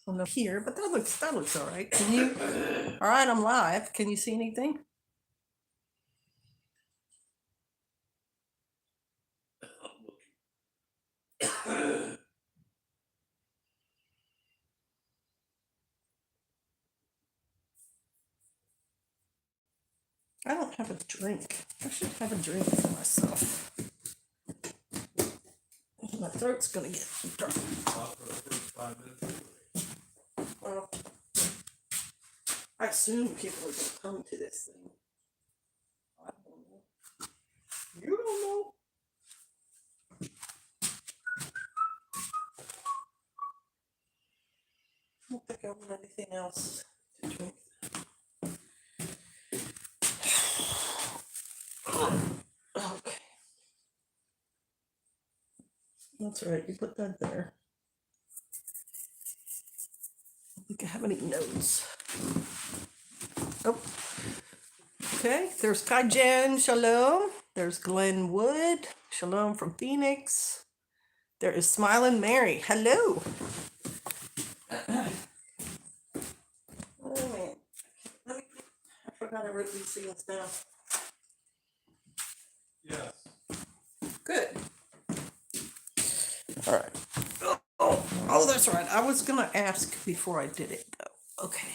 don't know here, but that looks all right. Can you? All right, I'm live. Can you see anything? I don't have a drink. I should have a drink for myself. My throat's gonna get dry. Well, I assume people are gonna come to this thing. I don't know. You don't know. I don't think I want anything else to drink. Okay. That's right, you put that there. I don't think I have any notes. Oh. Okay, there's Kaijen, shalom. There's Glenn Wood, shalom from Phoenix. There is Smiling Mary, hello. Oh man, I forgot I wrote these things down. Yes. Good. All right. Oh, that's right. I was gonna ask before I did it though. Okay.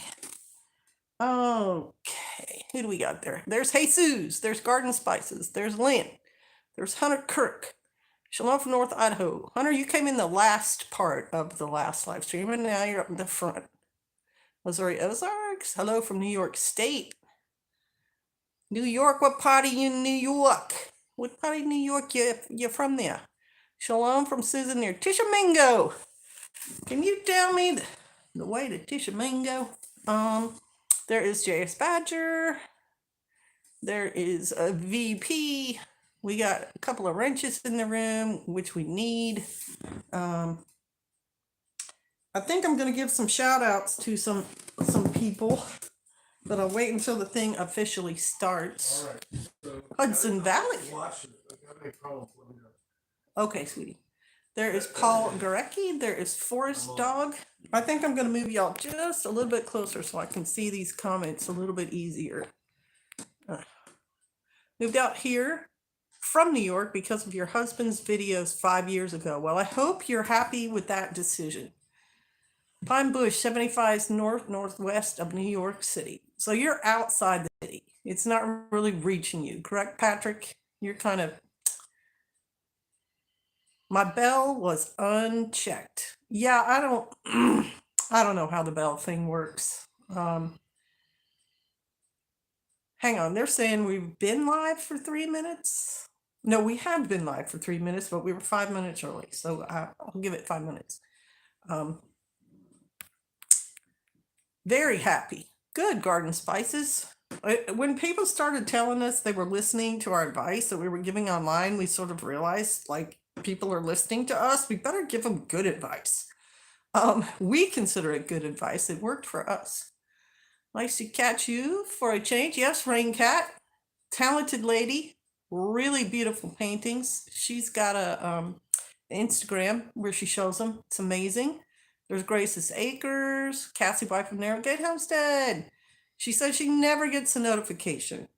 Okay. Who do we got there? There's Jesus. There's Garden Spices. There's Lynn. There's Hunter Kirk. Shalom from North Idaho. Hunter, you came in the last part of the last live stream, and now you're up in the front. Missouri Ozarks. Hello from New York State. New York, what part are you in New York? What part of New York you're from there? Shalom from Susan near Tishomingo. Can you tell me the way to Tishomingo? There is JS Badger. There is a VP. We got a couple of wrenches in the room, which we need. I think I'm going to give some shout outs to some people, but I'll wait until the thing officially starts. All right. So, Hudson Valley. Watch it. If you have any problems, let me know. Okay, sweetie. There is Paul Gorecki. There is Forest Dog. I think I'm going to move y'all just a little bit closer so I can see these comments a little bit easier. Moved out here from New York because of your husband's videos 5 years ago. Well, I hope you're happy with that decision. Pine Bush, 75 is northwest of New York City. So you're outside the city. It's not really reaching you, correct, Patrick? You're kind of... My bell was unchecked. Yeah, I don't know how the bell thing works. Hang on, they're saying we've been live for 3 minutes. No, we have been live for 3 minutes, but we were 5 minutes early, so I'll give it 5 minutes. Very happy. Good, Garden Spices. When people started telling us they were listening to our advice that we were giving online, we sort of realized, like, people are listening to us. We better give them good advice. We consider it good advice. It worked for us. Nice to catch you for a change. Yes, Rain Cat, talented lady, really beautiful paintings. She's got a Instagram where she shows them. It's amazing. There's Grace's Acres, Cassie Boy from Narrowgate Homestead. She says she never gets a notification.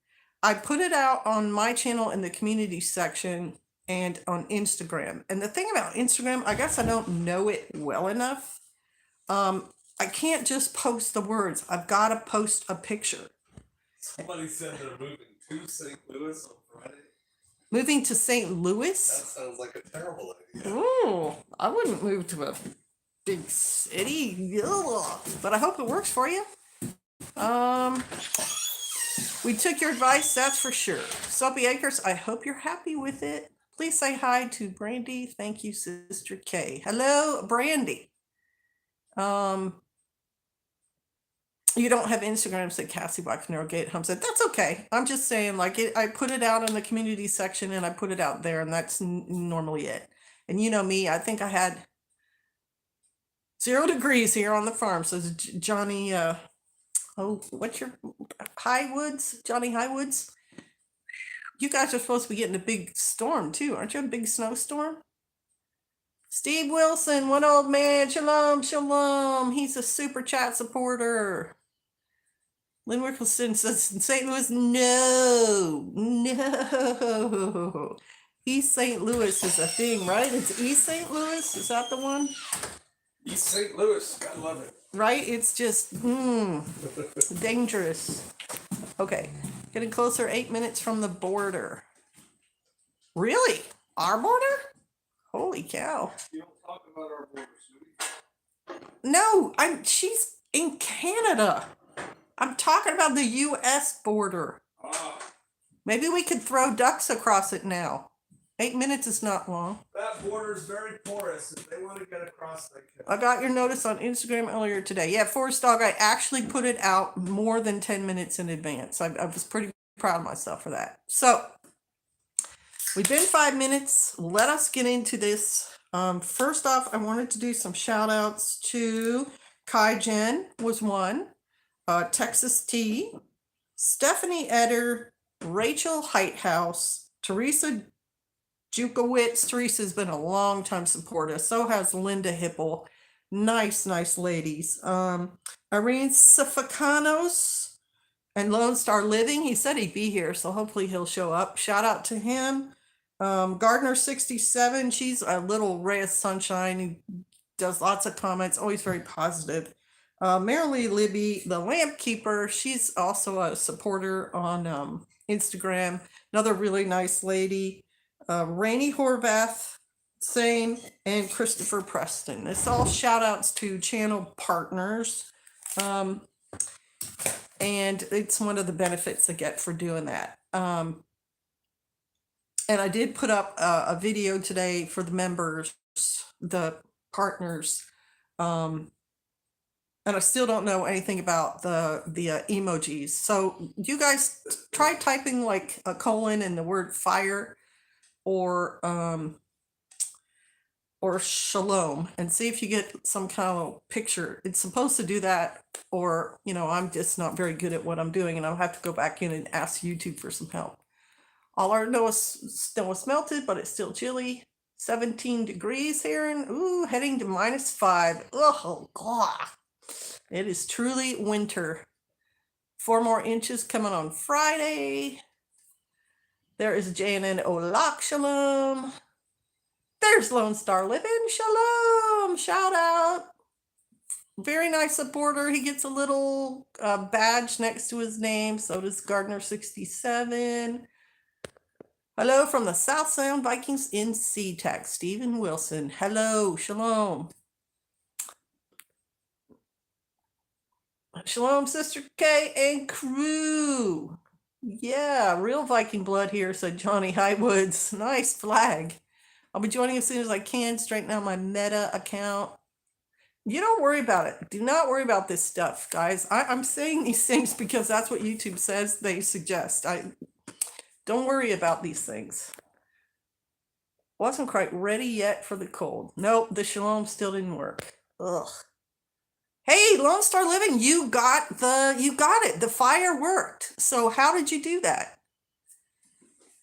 I put it out on my channel in the community section and on Instagram. And the thing about Instagram, I guess I don't know it well enough. I can't just post the words. I've got to post a picture. Somebody said they're moving to St. Louis on Friday. Moving to St. That Louis? sounds like a terrible idea. Ooh, I wouldn't move to a big city. Ugh. But I hope it works for you. We took your advice, that's for sure. Soapy Acres, I hope you're happy with it. Please say hi to Brandy. Thank you, Sister K. Hello, Brandy. You don't have Instagram, said Cassie Black Narrowgate Homestead. That's okay. I'm just saying, like, I put it out in the community section and I put it out there, and that's normally it. And you know me, I think I had 0 degrees here on the farm, says Johnny, what's your Highwoods? Johnny Highwoods? You guys are supposed to be getting a big storm too, aren't you? A big snowstorm? Steve Wilson, one old man. Shalom, shalom. He's a super chat supporter. Lynn Wickelson says in St. Louis, no. East St. Louis is a thing, right? It's East St. Louis. Is that the one? East St. Louis, gotta love it. Right? It's just dangerous. Okay, getting closer. 8 minutes from the border. Really? Our border? Holy cow! You don't talk about our border, sweetie. No, She's in Canada. I'm talking about the U.S. border. Ah, Maybe we could throw ducks across it now. 8 minutes is not long. that border is very porous. If they want to get across, they can. I got your notice on Instagram earlier today. Yeah, Forest Dog, I actually put it out more than 10 minutes in advance. I was pretty proud of myself for that. So, we've been 5 minutes. Let us get into this. First off, I wanted to do some shout outs to Kai Jen was one, Texas T, Stephanie Eder, Rachel Heighthouse, Teresa Jukowitz. Teresa's been a long time supporter. So has Linda Hipple. Nice ladies. Irene Sifacanos and Lone Star Living. He said he'd be here, so hopefully he'll show up. Shout out to him. Gardner 67. She's a little ray of sunshine. He does lots of comments, always very positive. Marilee Libby, the lamp keeper. She's also a supporter on Instagram. Another really nice lady. Rainey Horvath, same, and Christopher Preston. It's all shout outs to channel partners. And it's one of the benefits I get for doing that. And I did put up a video today for the members, the partners. And I still don't know anything about the emojis. So you guys try typing like a colon and the word fire or shalom and see if you get some kind of picture. It's supposed to do that, or I'm just not very good at what I'm doing and I'll have to go back in and ask YouTube for some help. All our snow is melted, but it's still chilly. 17 degrees here, and heading to -5. Oh god, it is truly winter. 4 more inches coming on Friday. There is JNN Olak, shalom. There's Lone Star Living, shalom. Shout out. Very nice supporter. He gets a little badge next to his name. So does Gardner 67. Hello from the South Sound Vikings in SeaTac, Stephen Wilson. Hello, shalom. Shalom, Sister K and crew. Yeah, real Viking blood here, said Johnny Highwoods. Nice flag. I'll be joining as soon as I can. Straighten out my Meta account. You don't worry about it. Do not worry about this stuff, guys. I'm saying these things because that's what YouTube says they suggest. Don't worry about these things. Wasn't quite ready yet for the cold. Nope, the shalom still didn't work. Ugh. Hey, Lone Star Living, you got it. The fire worked. So how did you do that?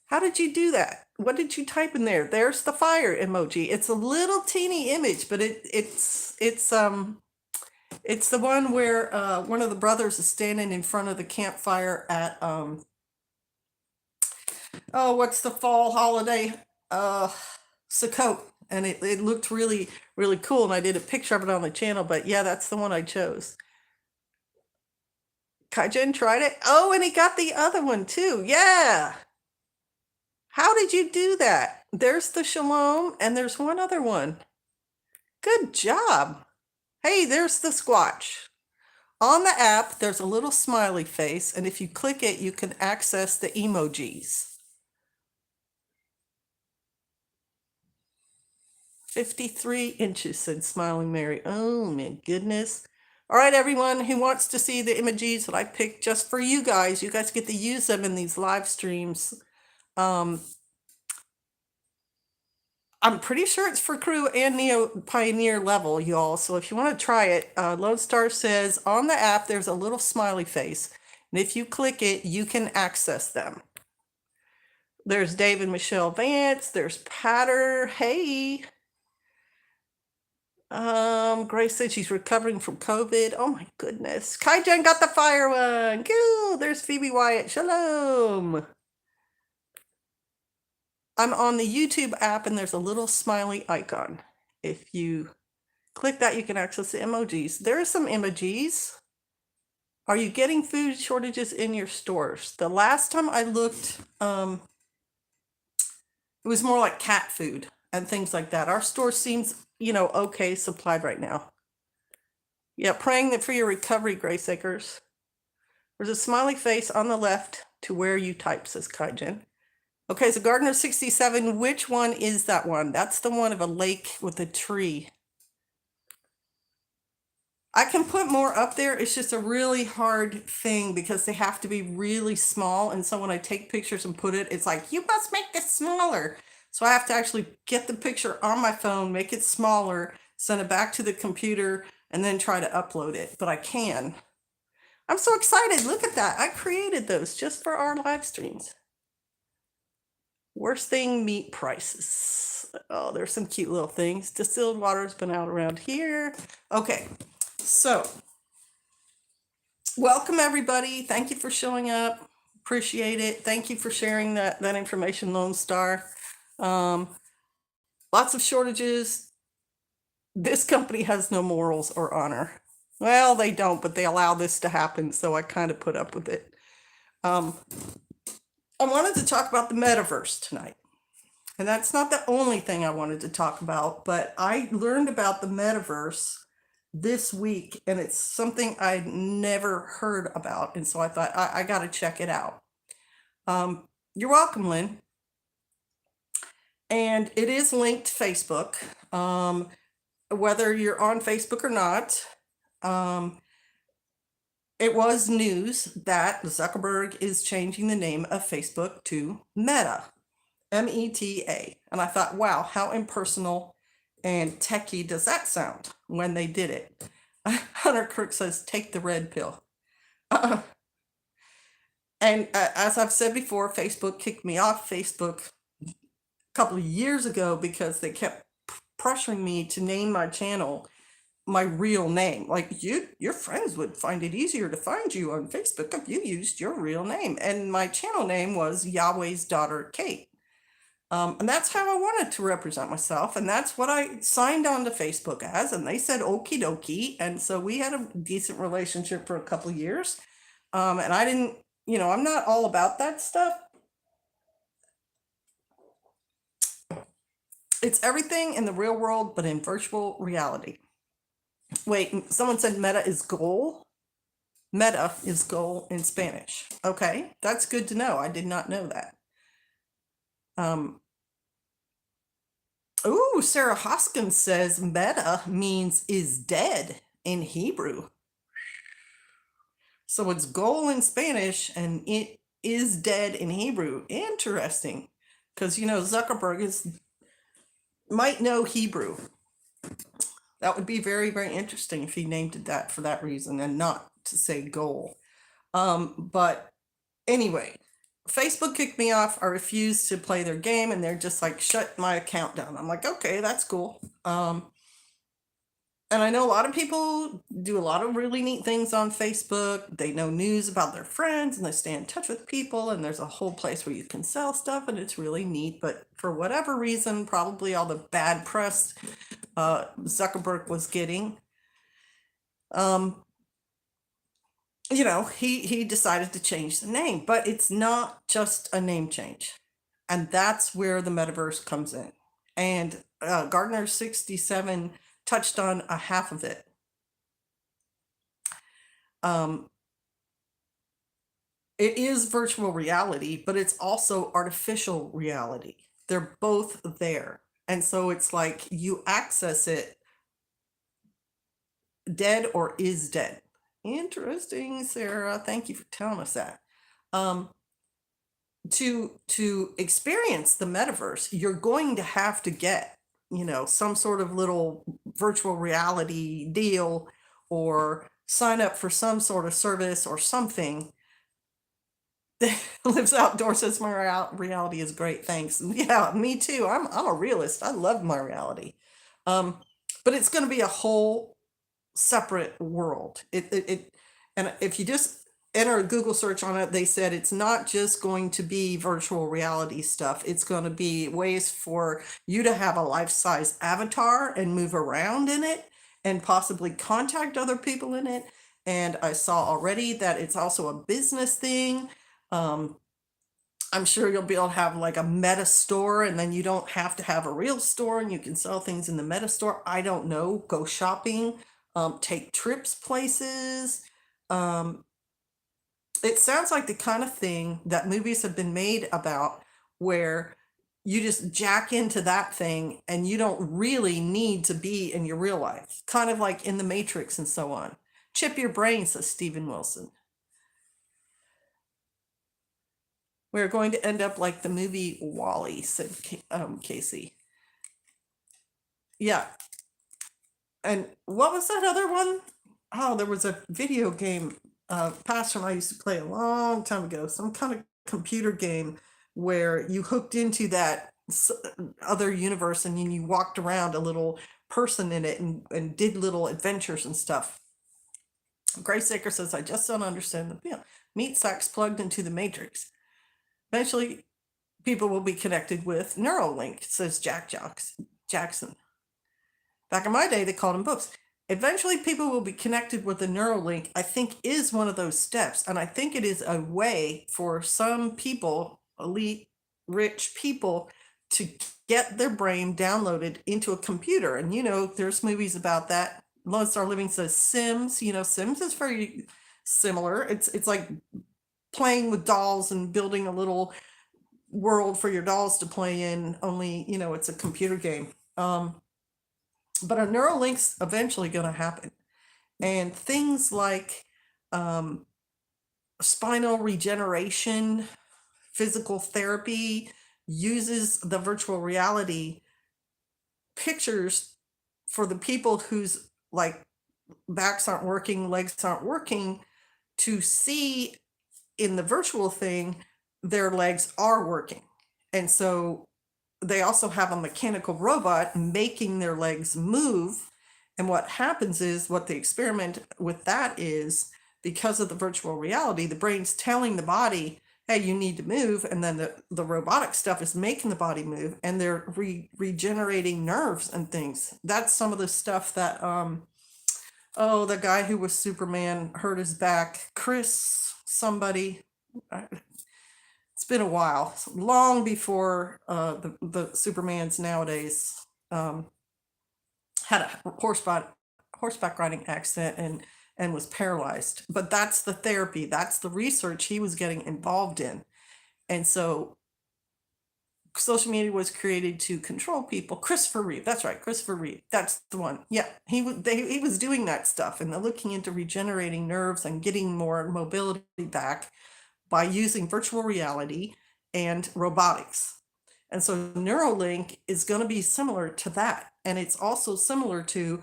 How did you do that? What did you type in there? There's the fire emoji. It's a little teeny image, but it's the one where one of the brothers is standing in front of the campfire at what's the fall holiday? Sukkot. And it looked really, really cool. And I did a picture of it on the channel. But yeah, that's the one I chose. Kaijen tried it. Oh, and he got the other one too. Yeah. How did you do that? There's the shalom. And there's one other one. Good job. Hey, there's the squatch. On the app, there's a little smiley face. And if you click it, you can access the emojis. 53 inches, said Smiling Mary. Oh my goodness. All right, everyone who wants to see the emojis that I picked just for you guys get to use them in these live streams. I'm pretty sure it's for crew and Neo Pioneer level, y'all. So if you want to try it, Lone Star says on the app, there's a little smiley face. And if you click it, you can access them. There's Dave and Michelle Vance. There's Patter. Hey. Grace said she's recovering from COVID. Oh my goodness. Kaijen got the fire one. Goo! There's Phoebe Wyatt. Shalom. I'm on the YouTube app and there's a little smiley icon. If you click that, you can access the emojis. There are some emojis. Are you getting food shortages in your stores? The last time I looked, it was more like cat food and things like that. Our store seems, okay supplied right now. Yeah, praying that for your recovery, Grace Acres. There's a smiley face on the left to where you type, says Kaijin. Okay, so Gardener 67, which one is that one? That's the one of a lake with a tree. I can put more up there. It's just a really hard thing because they have to be really small. And so when I take pictures and put it, it's like, you must make this smaller. So I have to actually get the picture on my phone, make it smaller, send it back to the computer, and then try to upload it. But I can. I'm so excited. Look at that. I created those just for our live streams. Worst thing, meat prices. Oh, there's some cute little things. Distilled water's been out around here. Okay, so welcome everybody. Thank you for showing up. Appreciate it. Thank you for sharing that information, Lone Star. Lots of shortages. This company has no morals or honor. Well, they don't, but they allow this to happen, so I kind of put up with it. I wanted to talk about the metaverse tonight. And that's not the only thing I wanted to talk about, but I learned about the metaverse this week, and it's something I'd never heard about. And so I thought, I got to check it out. You're welcome, Lynn. And it is linked to Facebook. Whether you're on Facebook or not, it was news that Zuckerberg is changing the name of Facebook to Meta, Meta. And I thought, wow, how impersonal and techie does that sound when they did it? Hunter Kirk says, take the red pill. And as I've said before, Facebook kicked me off Facebook a couple of years ago because they kept pressuring me to name my channel my real name. Like, your friends would find it easier to find you on Facebook if you used your real name. And my channel name was Yahweh's Daughter Kate. And that's how I wanted to represent myself. And that's what I signed on to Facebook as. And they said, okie dokie. And so we had a decent relationship for a couple of years. And I didn't, I'm not all about that stuff. It's everything in the real world, but in virtual reality. Wait, someone said meta is goal. Meta is goal in Spanish. Okay, that's good to know. I did not know that. Ooh, Sarah Hoskins says meta means is dead in Hebrew. So it's goal in Spanish and it is dead in Hebrew. Interesting. Because, Zuckerberg might know Hebrew. That would be very, very interesting if he named it that for that reason and not to say goal. But anyway, Facebook kicked me off. I refused to play their game and they're just like, shut my account down. I'm like, okay, that's cool. And I know a lot of people do a lot of really neat things on Facebook. They know news about their friends and they stay in touch with people. And there's a whole place where you can sell stuff and it's really neat. But for whatever reason, probably all the bad press Zuckerberg was getting, he decided to change the name. But it's not just a name change. And that's where the metaverse comes in. And Gardner 67 touched on a half of it. It is virtual reality, but it's also artificial reality. They're both there. And so it's like you access it dead or is dead. Interesting, Sarah. Thank you for telling us that. To experience the metaverse, you're going to have to get, some sort of little virtual reality deal or sign up for some sort of service or something. Lives outdoors says my reality is great. Thanks. Yeah, me too. I'm a realist. I love my reality. but it's going to be a whole separate world. And if you just enter a Google search on it, they said it's not just going to be virtual reality stuff. It's going to be ways for you to have a life-size avatar and move around in it and possibly contact other people in it. And I saw already that it's also a business thing. I'm sure you'll be able to have like a meta store, and then you don't have to have a real store and you can sell things in the meta store. I don't know. Go shopping, take trips places. Um, it sounds like the kind of thing that movies have been made about, where you just jack into that thing and you don't really need to be in your real life. Kind of like in the Matrix and so on. Chip your brain, says Steven Wilson. We're going to end up like the movie Wall-E, said Casey. Yeah. And what was that other one? Oh, there was a video game Pastor and I used to play a long time ago, some kind of computer game where you hooked into that other universe and you walked around a little person in it and did little adventures and stuff. Grace Aker says, I just don't understand the meat sacks plugged into the Matrix. Eventually, people will be connected with Neuralink, says Jackson. Back in my day, they called them books. Eventually, people will be connected with the Neuralink, I think, is one of those steps. And I think it is a way for some people, elite, rich people, to get their brain downloaded into a computer. And, there's movies about that. Lone Star Living says Sims. Sims is very similar. It's like playing with dolls and building a little world for your dolls to play in, only it's a computer game. But a Neuralink's eventually going to happen, and things like spinal regeneration, physical therapy uses the virtual reality pictures for the people whose like backs aren't working, legs aren't working, to see in the virtual thing, their legs are working. And so they also have a mechanical robot making their legs move. And what happens is, what the experiment with that is, because of the virtual reality, the brain's telling the body, hey, you need to move. And then the robotic stuff is making the body move, and they're regenerating nerves and things. That's some of the stuff that, the guy who was Superman hurt his back, Chris somebody. It's been a while, long before the Supermans nowadays had a horseback riding accident and was paralyzed. But that's the therapy, that's the research he was getting involved in. And so social media was created to control people. Christopher Reeve, that's right, Christopher Reeve, that's the one. Yeah, he was doing that stuff, and they're looking into regenerating nerves and getting more mobility back by using virtual reality and robotics. And so Neuralink is going to be similar to that. And it's also similar to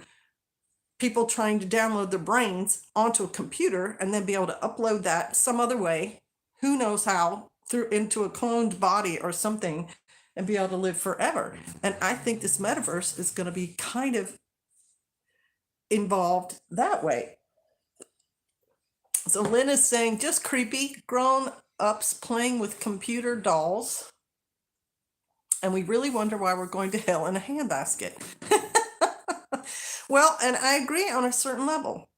people trying to download their brains onto a computer and then be able to upload that some other way, who knows how, into a cloned body or something, and be able to live forever. And I think this metaverse is going to be kind of involved that way. So Lynn is saying, just creepy, grown-ups playing with computer dolls. And we really wonder why we're going to hell in a handbasket. Well, and I agree on a certain level.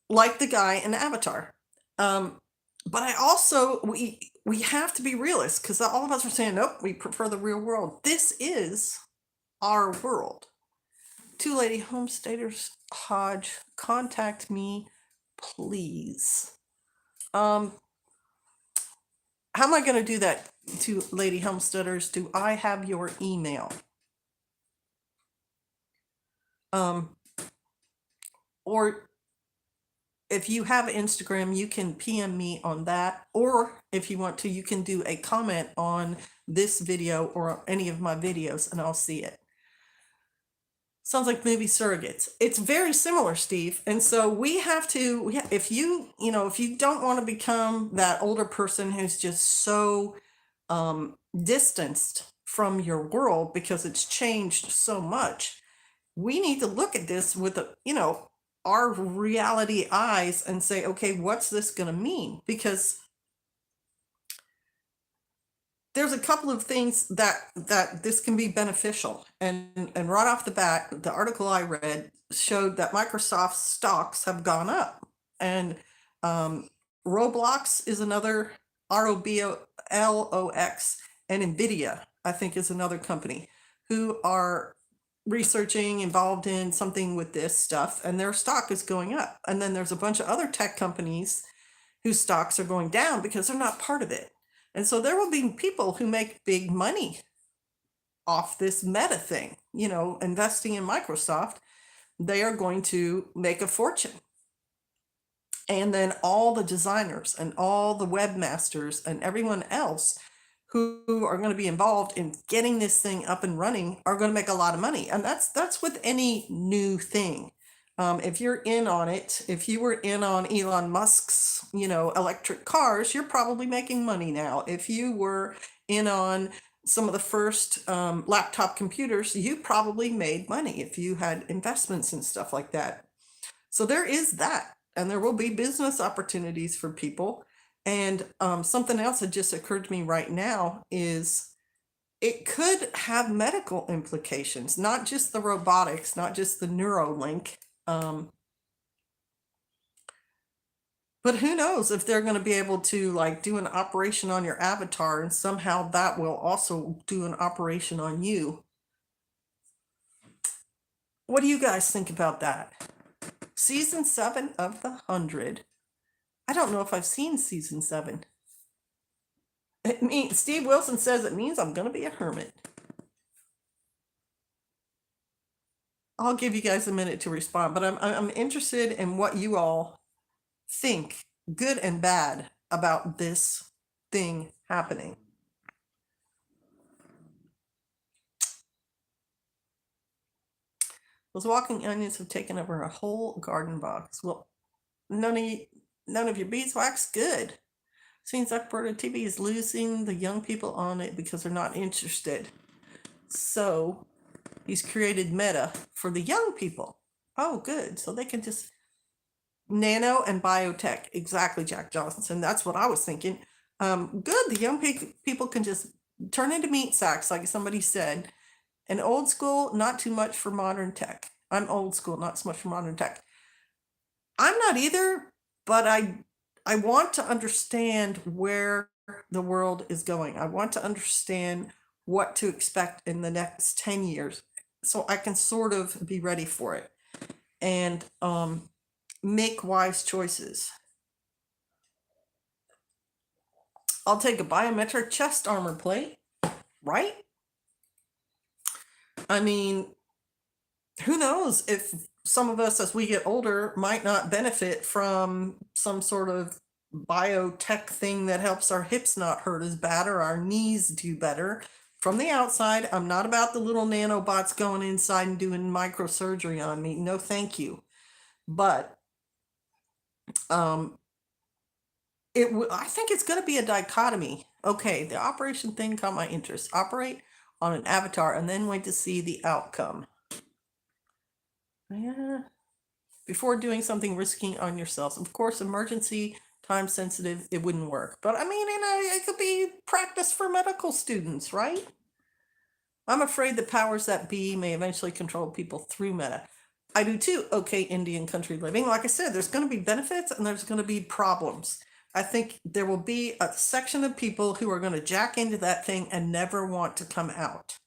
Like the guy in Avatar. But I also, we have to be realists, because all of us are saying, nope, we prefer the real world. This is our world. Two Lady Homesteaders Hodge, contact me, please. How am I going to do that, to Lady Homesteaders? Do I have your email? Or if you have Instagram, you can PM me on that. Or if you want to, you can do a comment on this video or any of my videos, and I'll see it. Sounds like movie surrogates. It's very similar, Steve. And so we have to, if you don't want to become that older person who's just so distanced from your world because it's changed so much, we need to look at this with our reality eyes and say, okay, what's this going to mean? Because there's a couple of things that this can be beneficial. And right off the bat, the article I read showed that Microsoft stocks have gone up. And Roblox is another, Roblox, and Nvidia, I think, is another company who are researching, involved in something with this stuff, and their stock is going up. And then there's a bunch of other tech companies whose stocks are going down because they're not part of it. And so there will be people who make big money off this Meta thing, investing in Microsoft. They are going to make a fortune. And then all the designers and all the webmasters and everyone else who are going to be involved in getting this thing up and running are going to make a lot of money. And that's with any new thing. If you're in on it, if you were in on Elon Musk's, electric cars, you're probably making money now. If you were in on some of the first laptop computers, you probably made money if you had investments and stuff like that. So there is that, and there will be business opportunities for people. And something else that just occurred to me right now is it could have medical implications, not just the robotics, not just the Neuralink. But who knows if they're going to be able to do an operation on your avatar, and somehow that will also do an operation on you. What do you guys think about that? Season 7 of The 100. I don't know if I've seen season 7. Steve Wilson says it means I'm going to be a hermit. I'll give you guys a minute to respond, but I'm interested in what you all think, good and bad, about this thing happening. Those walking onions have taken over a whole garden box. Well, none of your beeswax? Good. Seems like Berta TV is losing the young people on it because they're not interested. So he's created Meta for the young people. Oh, good. So they can just nano and biotech. Exactly, Jack Johnson. That's what I was thinking. Good. The young people can just turn into meat sacks, like somebody said. And old school, not too much for modern tech. I'm old school, not so much for modern tech. I'm not either, but I want to understand where the world is going. I want to understand what to expect in the next 10 years so I can sort of be ready for it and make wise choices. I'll take a biometric chest armor plate, right? I mean, who knows if some of us, as we get older, might not benefit from some sort of biotech thing that helps our hips not hurt as bad or our knees do better. From the outside, I'm not about the little nanobots going inside and doing microsurgery on me. No, thank you. But I think it's going to be a dichotomy. Okay, the operation thing caught my interest. Operate on an avatar and then wait to see the outcome. Yeah. Before doing something risking on yourselves. Of course, emergency, time sensitive, it wouldn't work. But I mean, it could be practice for medical students, right? I'm afraid the powers that be may eventually control people through Meta. I do too. Okay, Indian country living. Like I said, there's going to be benefits and there's going to be problems. I think there will be a section of people who are going to jack into that thing and never want to come out.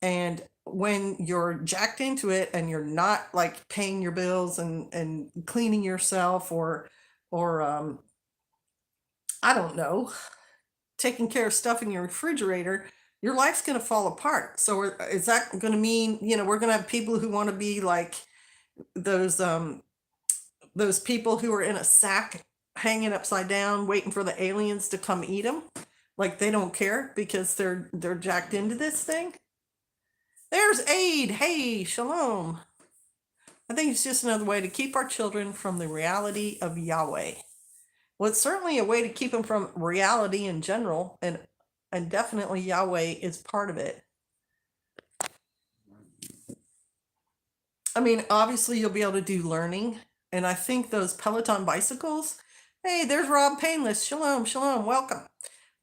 And when you're jacked into it and you're not paying your bills and cleaning yourself or I don't know, taking care of stuff in your refrigerator, your life's going to fall apart. So is that going to mean, we're going to have people who want to be like those people who are in a sack hanging upside down waiting for the aliens to come eat them? Like they don't care because they're jacked into this thing? There's Aid. Hey, shalom. I think it's just another way to keep our children from the reality of Yahweh. Well, it's certainly a way to keep them from reality in general, and definitely Yahweh is part of it. I mean, obviously, you'll be able to do learning. And I think those Peloton bicycles, hey, there's Rob Painless. Shalom, shalom, welcome.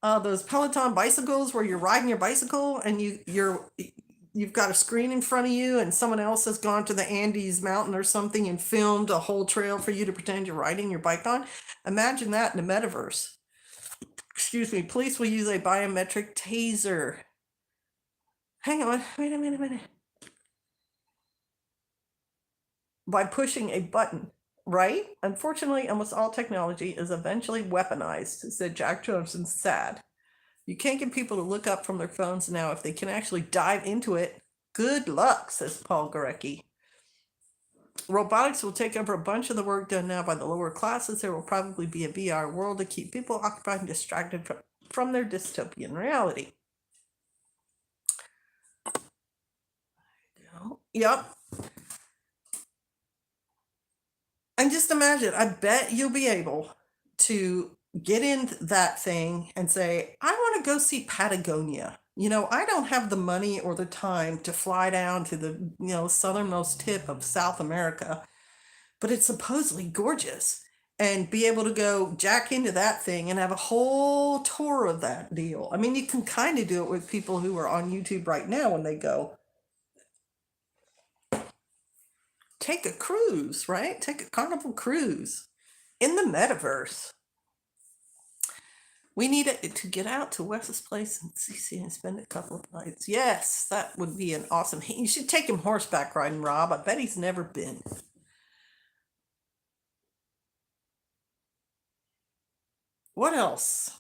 Those Peloton bicycles where you're riding your bicycle and you've got a screen in front of you and someone else has gone to the Andes mountain or something and filmed a whole trail for you to pretend you're riding your bike on. Imagine that in the metaverse. Excuse me, police will use a biometric taser. Hang on, wait a minute. By pushing a button, right? Unfortunately, almost all technology is eventually weaponized, said Jack Johnson, sad. You can't get people to look up from their phones now if they can actually dive into it. Good luck, says Paul Gorecki. Robotics will take over a bunch of the work done now by the lower classes. There will probably be a VR world to keep people occupied and distracted from their dystopian reality. Yep. And just imagine, I bet you'll be able to get in that thing and say, I want to go see Patagonia. I don't have the money or the time to fly down to the, southernmost tip of South America, but it's supposedly gorgeous. And be able to go jack into that thing and have a whole tour of that deal. I mean, you can kind of do it with people who are on YouTube right now when they go, take a cruise, right? Take a carnival cruise in the metaverse. We need it to get out to Wes's place and CC and spend a couple of nights. Yes, that would be an awesome. You should take him horseback riding, Rob. I bet he's never been. What else?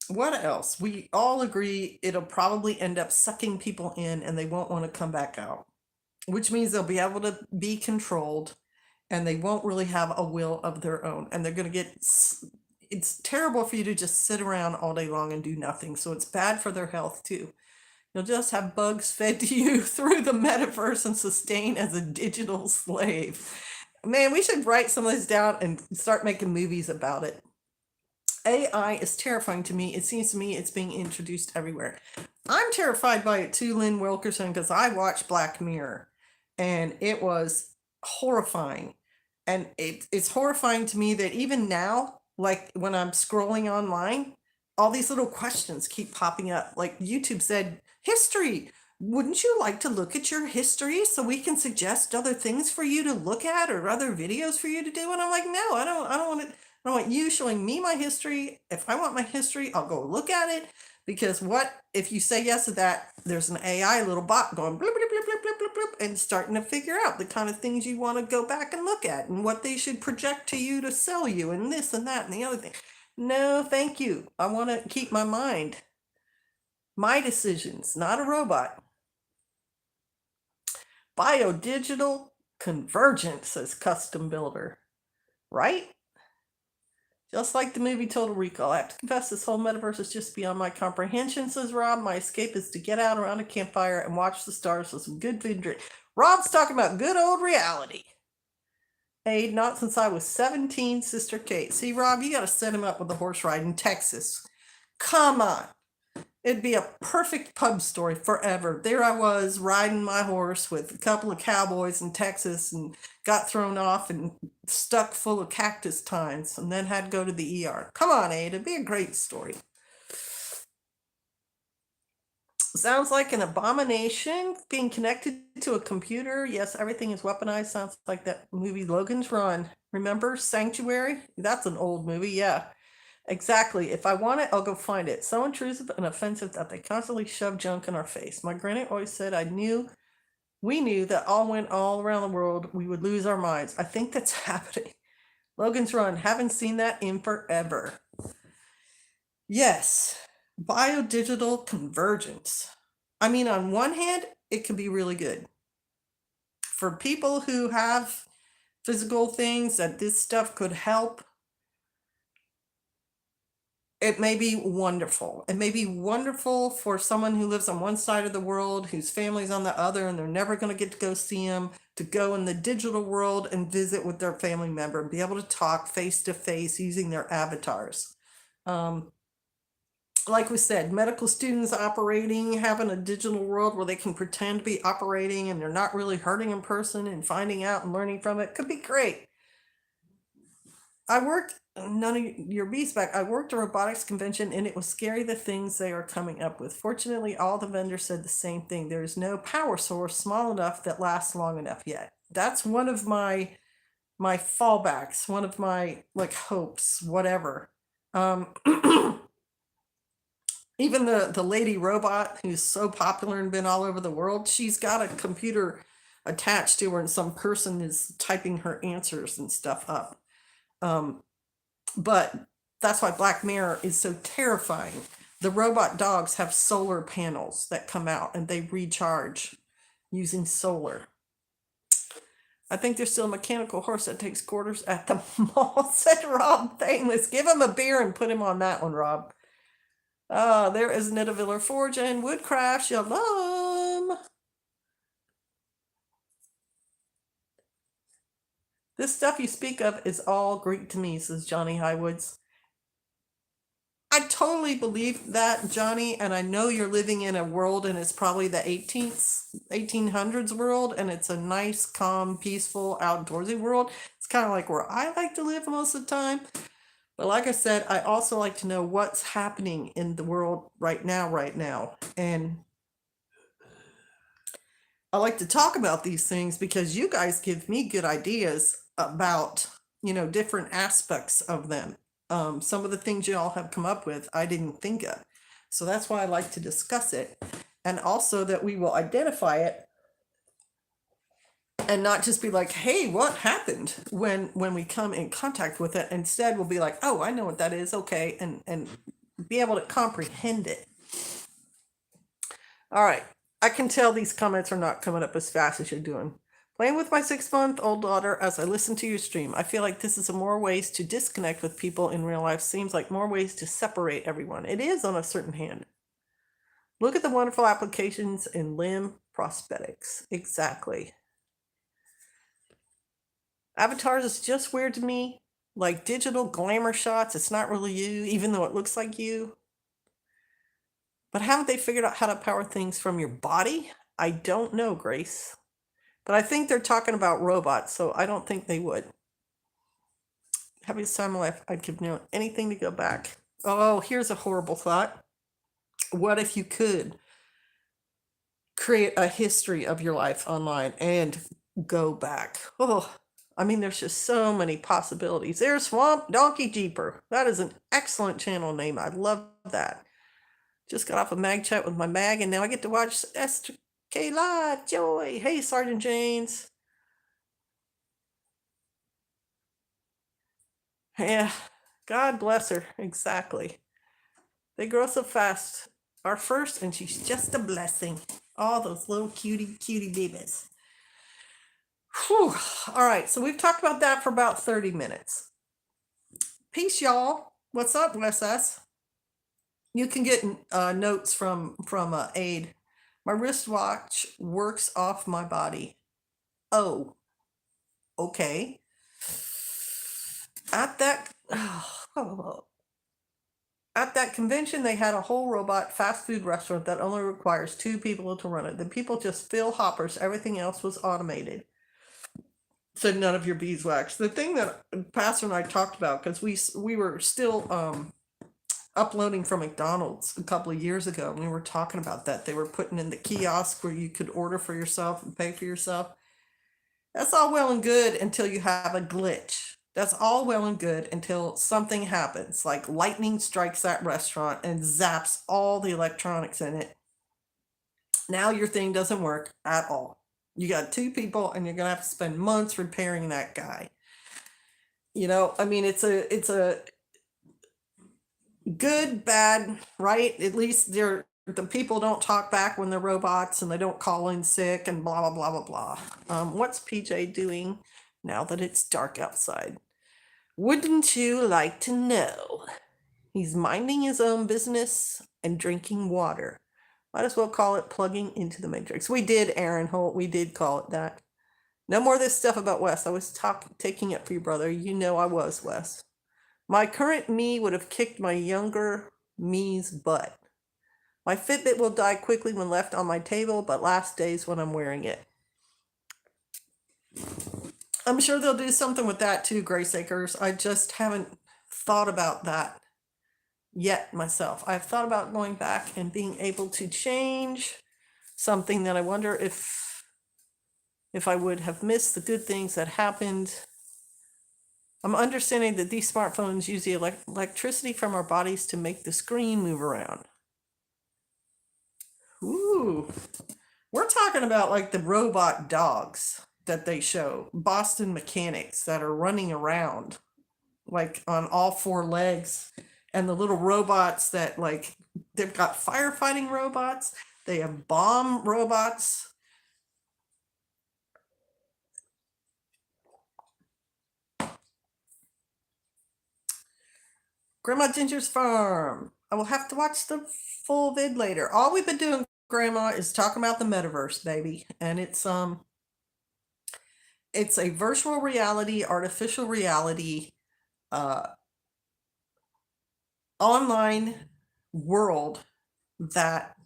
What else? We all agree it'll probably end up sucking people in and they won't want to come back out, which means they'll be able to be controlled and they won't really have a will of their own. And they're going to get, it's terrible for you to just sit around all day long and do nothing. So it's bad for their health too. You'll just have bugs fed to you through the metaverse and sustain as a digital slave. Man, we should write some of this down and start making movies about it. AI is terrifying to me. It seems to me it's being introduced everywhere. I'm terrified by it too, Lynn Wilkerson, because I watched Black Mirror and it was horrifying. And it's horrifying to me that even now, like when I'm scrolling online, all these little questions keep popping up. Like YouTube said, history. Wouldn't you like to look at your history so we can suggest other things for you to look at or other videos for you to do? And I'm like, no, I don't want it. I don't want you showing me my history. If I want my history, I'll go look at it. Because what if you say yes to that, there's an AI little bot going bloop, bloop, bloop, bloop, bloop, bloop, bloop, and starting to figure out the kind of things you want to go back and look at and what they should project to you to sell you and this and that and the other thing. No, thank you. I want to keep my mind, my decisions, not a robot. Biodigital convergence, says Custom Builder. Right? Just like the movie Total Recall. I have to confess, this whole metaverse is just beyond my comprehension, says Rob. My escape is to get out around a campfire and watch the stars with some good food and drink. Rob's talking about good old reality. Aid, not since I was 17, Sister Kate. See, Rob, you got to set him up with a horse ride in Texas. Come on. It'd be a perfect pub story forever. There I was riding my horse with a couple of cowboys in Texas and got thrown off and stuck full of cactus tines and then had to go to the ER. Come on, Aid. It'd be a great story. Sounds like an abomination being connected to a computer. Yes, everything is weaponized. Sounds like that movie Logan's Run. Remember Sanctuary? That's an old movie. Yeah. Exactly. If I want it, I'll go find it. So intrusive and offensive that they constantly shove junk in our face. My granny always said we knew that all went all around the world, we would lose our minds. I think that's happening. Logan's Run. Haven't seen that in forever. Yes. Biodigital convergence. I mean, on one hand, it can be really good. For people who have physical things that this stuff could help, it may be wonderful. It may be wonderful for someone who lives on one side of the world, whose family's on the other, and they're never going to get to go see them, to go in the digital world and visit with their family member and be able to talk face to face using their avatars. like we said, medical students operating, having a digital world where they can pretend to be operating and they're not really hurting in person and finding out and learning from it could be great. I worked none of your bees back. I worked a robotics convention and it was scary the things they are coming up with. Fortunately, all the vendors said the same thing. There is no power source small enough that lasts long enough yet. That's one of my fallbacks, one of my like hopes, whatever. Um even the lady robot who's so popular and been all over the world, she's got a computer attached to her and some person is typing her answers and stuff up. Um but that's why Black Mirror is so terrifying. The robot dogs have solar panels that come out and they recharge using solar. I think there's still a mechanical horse that takes quarters at the mall, said Rob Thameless. Give him a beer and put him on that one, Rob. There is Nidavellir Forge and Woodcraft. Shalom. This stuff you speak of is all Greek to me, says Johnny Highwoods. I totally believe that, Johnny, and I know you're living in a world and it's probably the 1800s world and it's a nice, calm, peaceful, outdoorsy world. It's kind of like where I like to live most of the time. But like I said, I also like to know what's happening in the world right now. And I like to talk about these things because you guys give me good ideas about, different aspects of them. Some of the things you all have come up with, I didn't think of. So that's why I like to discuss it. And also that we will identify it and not just be like, hey, what happened when we come in contact with it. Instead, we'll be like, oh, I know what that is. Okay. And be able to comprehend it. All right. I can tell these comments are not coming up as fast as you're doing. Playing with my 6-month-old daughter as I listen to your stream. I feel like this is more ways to disconnect with people in real life. Seems like more ways to separate everyone. It is on a certain hand. Look at the wonderful applications in limb prosthetics. Exactly. Avatars is just weird to me. Like digital glamour shots. It's not really you, even though it looks like you. But haven't they figured out how to power things from your body? I don't know, Grace. But I think they're talking about robots, so I don't think they would. Happiest time of life, I'd give anything to go back. Oh, here's a horrible thought. What if you could create a history of your life online and go back? Oh, I mean, there's just so many possibilities. There's Swamp Donkey Jeeper. That is an excellent channel name. I love that. Just got off a mag chat with my mag, and now I get to watch SK Live. Joy. Hey, Sergeant Janes. Yeah, God bless her. Exactly. They grow so fast. Our first, and she's just a blessing. All those little cutie babies. Whew. All right, so we've talked about that for about 30 minutes. Peace, y'all. What's up, SS? You can get notes from Aid. My wristwatch works off my body. Oh, okay. At that at that convention, they had a whole robot fast food restaurant that only requires 2 people to run it. The people just fill hoppers. Everything else was automated. Said none of your beeswax. The thing that Pastor and I talked about, because we were still uploading from McDonald's a couple of years ago, and we were talking about that. They were putting in the kiosk where you could order for yourself and pay for yourself. That's all well and good until you have a glitch. That's all well and good until something happens, like lightning strikes that restaurant and zaps all the electronics in it. Now your thing doesn't work at all. You got 2 people and you're going to have to spend months repairing that guy. I mean, it's a good, bad, right? At least the people don't talk back when they're robots and they don't call in sick and blah, blah, blah, blah, blah. What's PJ doing now that it's dark outside? Wouldn't you like to know? He's minding his own business and drinking water. Might as well call it plugging into the matrix. We did, Aaron Holt. We did call it that. No more of this stuff about Wes. I was taking it for you, brother. You know I was, Wes. My current me would have kicked my younger me's butt. My Fitbit will die quickly when left on my table, but lasts days when I'm wearing it. I'm sure they'll do something with that too, Grace Acres. I just haven't thought about that yet myself. I've thought about going back and being able to change something that I wonder if I would have missed the good things that happened. I'm understanding that these smartphones use the electricity from our bodies to make the screen move around. Ooh, we're talking about like the robot dogs that they show, Boston Mechanics, that are running around like on all four legs, and the little robots that like they've got firefighting robots, they have bomb robots. Grandma Ginger's Farm. I will have to watch the full vid later. All we've been doing, Grandma, is talking about the metaverse, baby. And it's a virtual reality, artificial reality, online world that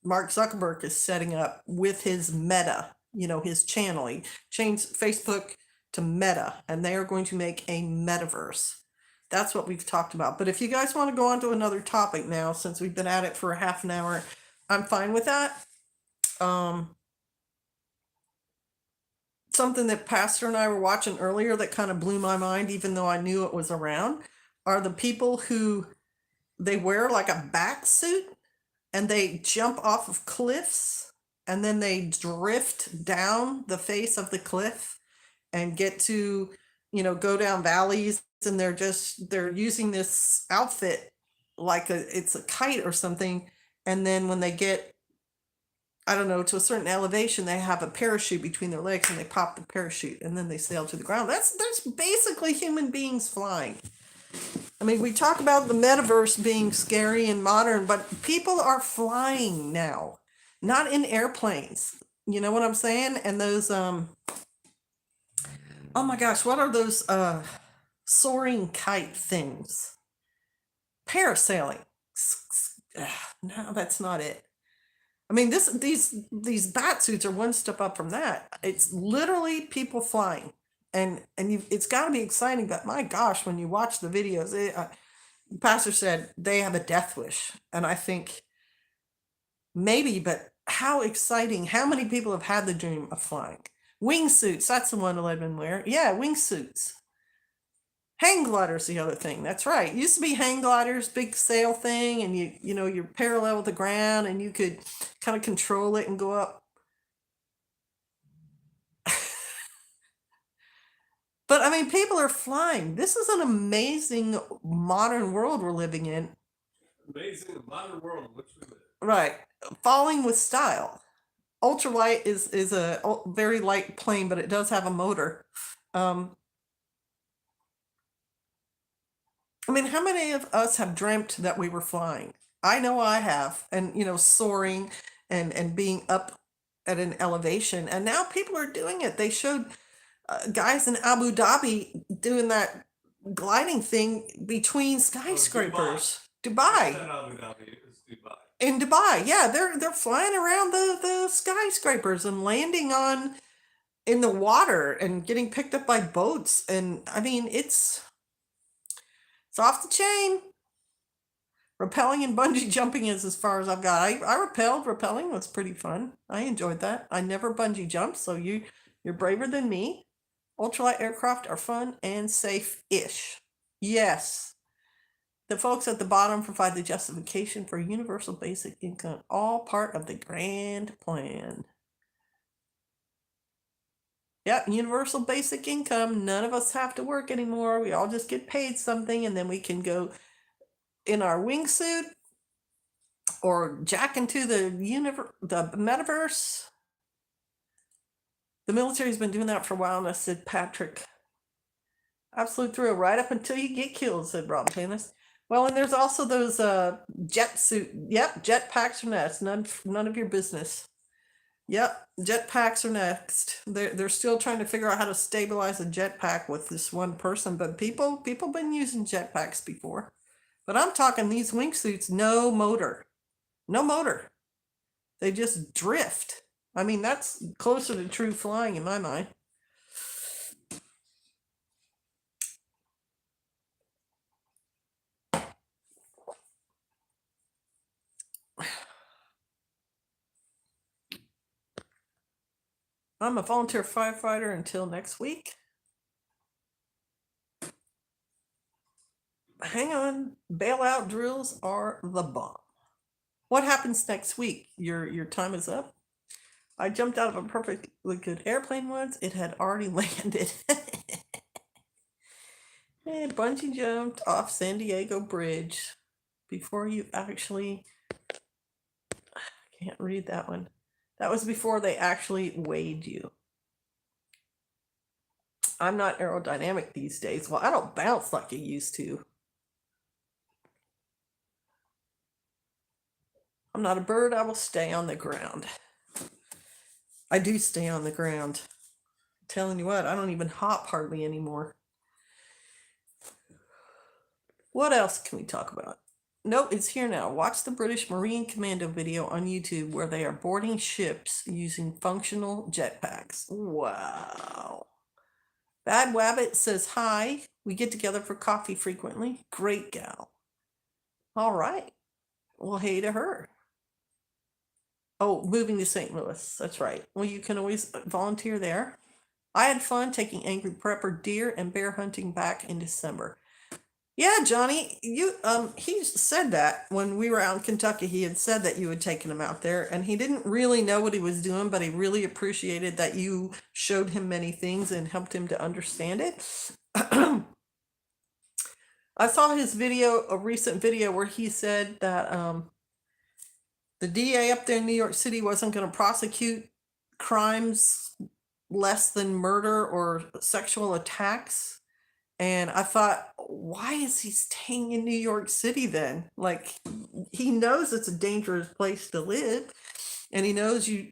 Mark Zuckerberg is setting up with his Meta, his channel. He changed Facebook to Meta, and they are going to make a metaverse. That's what we've talked about. But if you guys want to go on to another topic now, since we've been at it for a half an hour, I'm fine with that. Something that Pastor and I were watching earlier that kind of blew my mind, even though I knew it was around, are the people who they wear like a back suit and they jump off of cliffs and then they drift down the face of the cliff and get to, go down valleys, and they're using this outfit like it's a kite or something. And then when they get, I don't know, to a certain elevation, they have a parachute between their legs and they pop the parachute and then they sail to the ground. That's basically human beings flying. I mean, we talk about the metaverse being scary and modern, but people are flying now, not in airplanes. You know what I'm saying? And those, oh my gosh, what are those soaring kite things? Parasailing. No, that's not it. I mean, these bat suits are one step up from that. It's literally people flying, and it's got to be exciting. But my gosh, when you watch the videos, the pastor said they have a death wish, and I think maybe, but how exciting! How many people have had the dream of flying? Wingsuits, that's the one to let them wear. Yeah, wingsuits. Hang gliders, the other thing. That's right. It used to be hang gliders, big sail thing, and you're parallel with the ground, and you could kind of control it and go up. But I mean, people are flying. This is an amazing modern world we're living in. Amazing modern world in which we live. Right. Falling with style. Ultralight is a very light plane, but it does have a motor. I mean, how many of us have dreamt that we were flying? I know I have, and soaring and being up at an elevation, and now people are doing it. They showed guys in Abu Dhabi doing that gliding thing between skyscrapers. Dubai. Abu Dhabi is Dubai. In Dubai, yeah, they're flying around the skyscrapers and landing in the water and getting picked up by boats, and I mean it's off the chain. Rappelling and bungee jumping is as far as I've got. I rappelled. Rappelling was pretty fun. I enjoyed that. I never bungee jumped, so you're braver than me. Ultralight aircraft are fun and safe-ish. Yes. The folks at the bottom provide the justification for universal basic income, all part of the grand plan. Yep, universal basic income. None of us have to work anymore. We all just get paid something, and then we can go in our wingsuit or jack into the metaverse. The military's been doing that for a while, and I said, Patrick, absolute thrill right up until you get killed, said Rob Tanis. Well, and there's also those jet suit. Yep, jetpacks are next. None of your business. Yep, jetpacks are next. They're still trying to figure out how to stabilize a jetpack with this one person, but people been using jetpacks before. But I'm talking these wingsuits, no motor. No motor. They just drift. I mean, that's closer to true flying in my mind. I'm a volunteer firefighter until next week. Hang on. Bailout drills are the bomb. What happens next week? Your time is up? I jumped out of a perfectly good airplane once. It had already landed. And bungee jumped off San Diego Bridge before you actually... I can't read that one. That was before they actually weighed you. I'm not aerodynamic these days. Well, I don't bounce like I used to. I'm not a bird. I will stay on the ground. I do stay on the ground. I'm telling you what, I don't even hop hardly anymore. What else can we talk about? No, it's here now. Watch the British Marine Commando video on YouTube where they are boarding ships using functional jetpacks. Wow. Bad Wabbit says hi. We get together for coffee frequently. Great gal. All right. Well, hey to her. Oh, moving to St. Louis. That's right. Well, you can always volunteer there. I had fun taking Angry Prepper deer and bear hunting back in December. Yeah, Johnny, he said that when we were out in Kentucky. He had said that you had taken him out there, and he didn't really know what he was doing, but he really appreciated that you showed him many things and helped him to understand it. I saw his video, a recent video, where he said that the DA up there in New York City wasn't going to prosecute crimes less than murder or sexual attacks. And I thought, why is he staying in New York City then? Like, he knows it's a dangerous place to live, and he knows you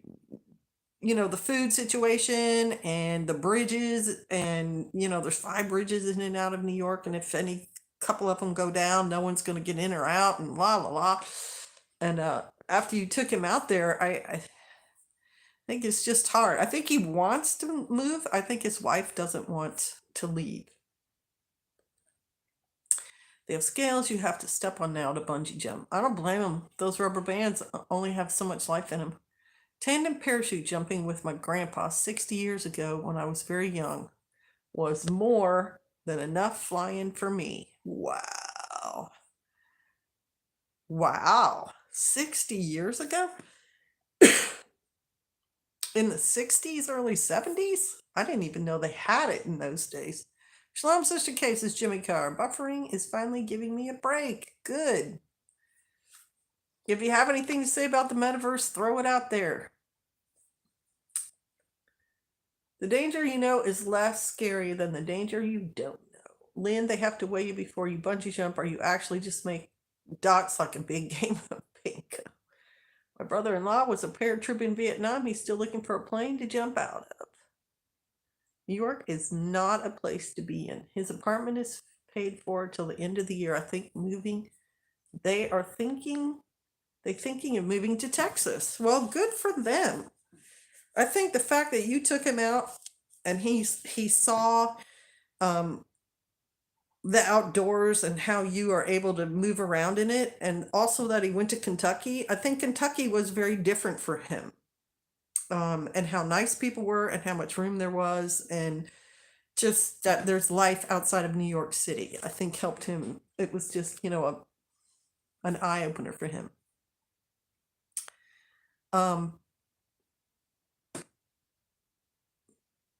know, the food situation and the bridges, and, you know, there's 5 bridges in and out of New York, and if any couple of them go down, no one's going to get in or out, and la la la. And after you took him out there, I think it's just hard. I think he wants to move. I think his wife doesn't want to leave. They have scales you have to step on now to bungee jump. I don't blame them. Those rubber bands only have so much life in them. Tandem parachute jumping with my grandpa 60 years ago when I was very young was more than enough flying for me. Wow. Wow. 60 years ago? In the 60s, early 70s? I didn't even know they had it in those days. Shalom, Sister K, says Jimmy Carr. Buffering is finally giving me a break. Good. If you have anything to say about the metaverse, throw it out there. The danger you know is less scary than the danger you don't know. Lynn, they have to weigh you before you bungee jump, or you actually just make dots like a big game of bingo. My brother-in-law was a paratrooper in Vietnam. He's still looking for a plane to jump out of. New York is not a place to be in. His apartment is paid for till the end of the year. I think moving. They are thinking of moving to Texas. Well, good for them. I think the fact that you took him out and he saw the outdoors and how you are able to move around in it, and also that he went to Kentucky. I think Kentucky was very different for him. And how nice people were and how much room there was, and just that there's life outside of New York City, I think helped him. It was just, you know, an eye-opener for him.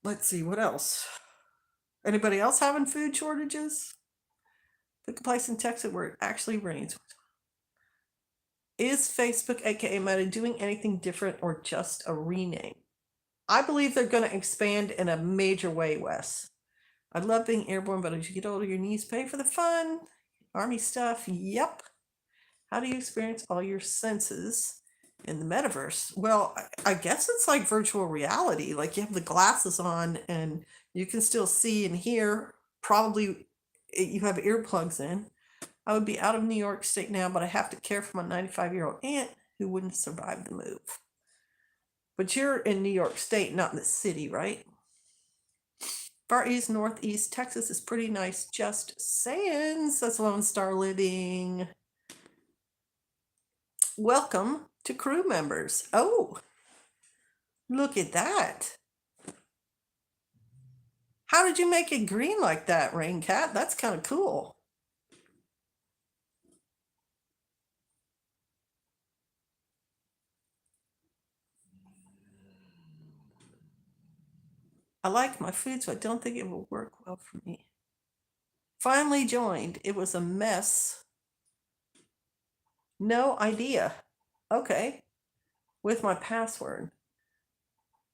Let's see, what else? Anybody else having food shortages? Pick a place in Texas where it actually rains. Is Facebook, aka Meta, doing anything different or just a rename? I believe they're going to expand in a major way, Wes. I love being airborne, but as you get older, your knees pay for the fun. Army stuff, yep. How do you experience all your senses in the metaverse? Well, I guess it's like virtual reality. Like, you have the glasses on and you can still see and hear. Probably you have earplugs in. I would be out of New York State now, but I have to care for my 95-year-old aunt who wouldn't survive the move. But you're in New York State, not in the city, right? Far East, Northeast Texas is pretty nice. Just saying, says Lone Star Living. Welcome to crew members. Oh, look at that. How did you make it green like that, Rain Cat? That's kind of cool. I like my food, so I don't think it will work well for me. Finally joined. It was a mess. No idea. Okay. With my password.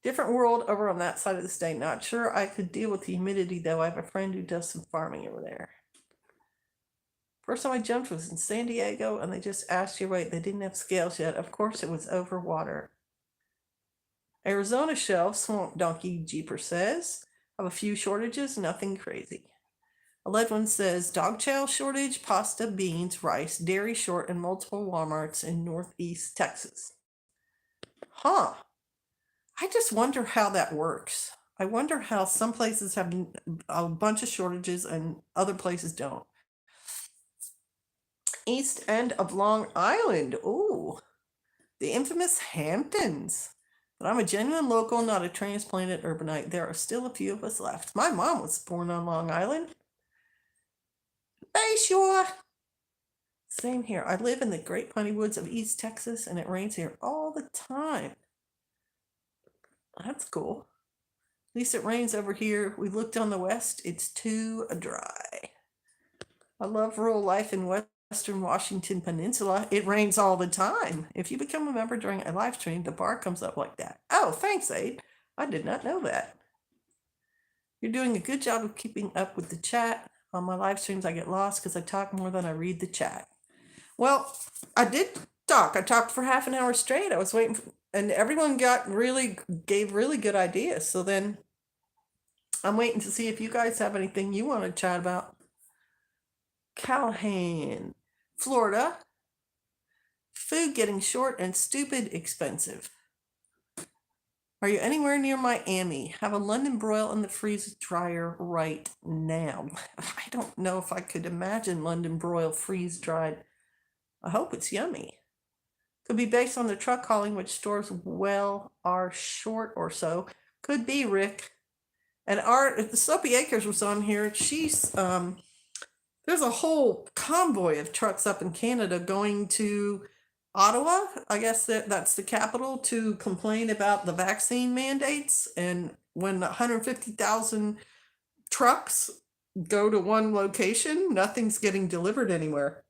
Different world over on that side of the state. Not sure I could deal with the humidity, though. I have a friend who does some farming over there. First time I jumped was in San Diego, and they just asked your weight. They didn't have scales yet. Of course, it was over water. Arizona shelf, Swamp Donkey Jeeper says. Have a few shortages, nothing crazy. A lead one says dog chow shortage, pasta, beans, rice, dairy short, and multiple Walmarts in Northeast Texas. Huh. I just wonder how that works. I wonder how some places have a bunch of shortages and other places don't. East end of Long Island. Ooh, the infamous Hamptons. But I'm a genuine local, not a transplanted urbanite. There are still a few of us left. My mom was born on Long Island. Bay Shore. Same here. I live in the Great Piney Woods of East Texas, and it rains here all the time. That's cool. At least it rains over here. We looked on the west. It's too dry. I love rural life in Western Washington Peninsula. It rains all the time. If you become a member during a live stream, the bar comes up like that. Oh, thanks, Abe. I did not know that. You're doing a good job of keeping up with the chat. On my live streams, I get lost because I talk more than I read the chat. Well, I did talk. I talked for half an hour straight. I was waiting, and everyone gave really good ideas. So then I'm waiting to see if you guys have anything you want to chat about. Callahan, Florida. Food getting short and stupid expensive. Are you anywhere near Miami? Have a London broil in the freeze dryer right now. I don't know if I could imagine London broil freeze dried. I hope it's yummy. Could be based on the truck hauling, which stores well are short or so. Could be, Rick. And if the Soapy Acres was on here, there's a whole convoy of trucks up in Canada going to Ottawa. I guess that's the capital, to complain about the vaccine mandates. And when 150,000 trucks go to one location, nothing's getting delivered anywhere.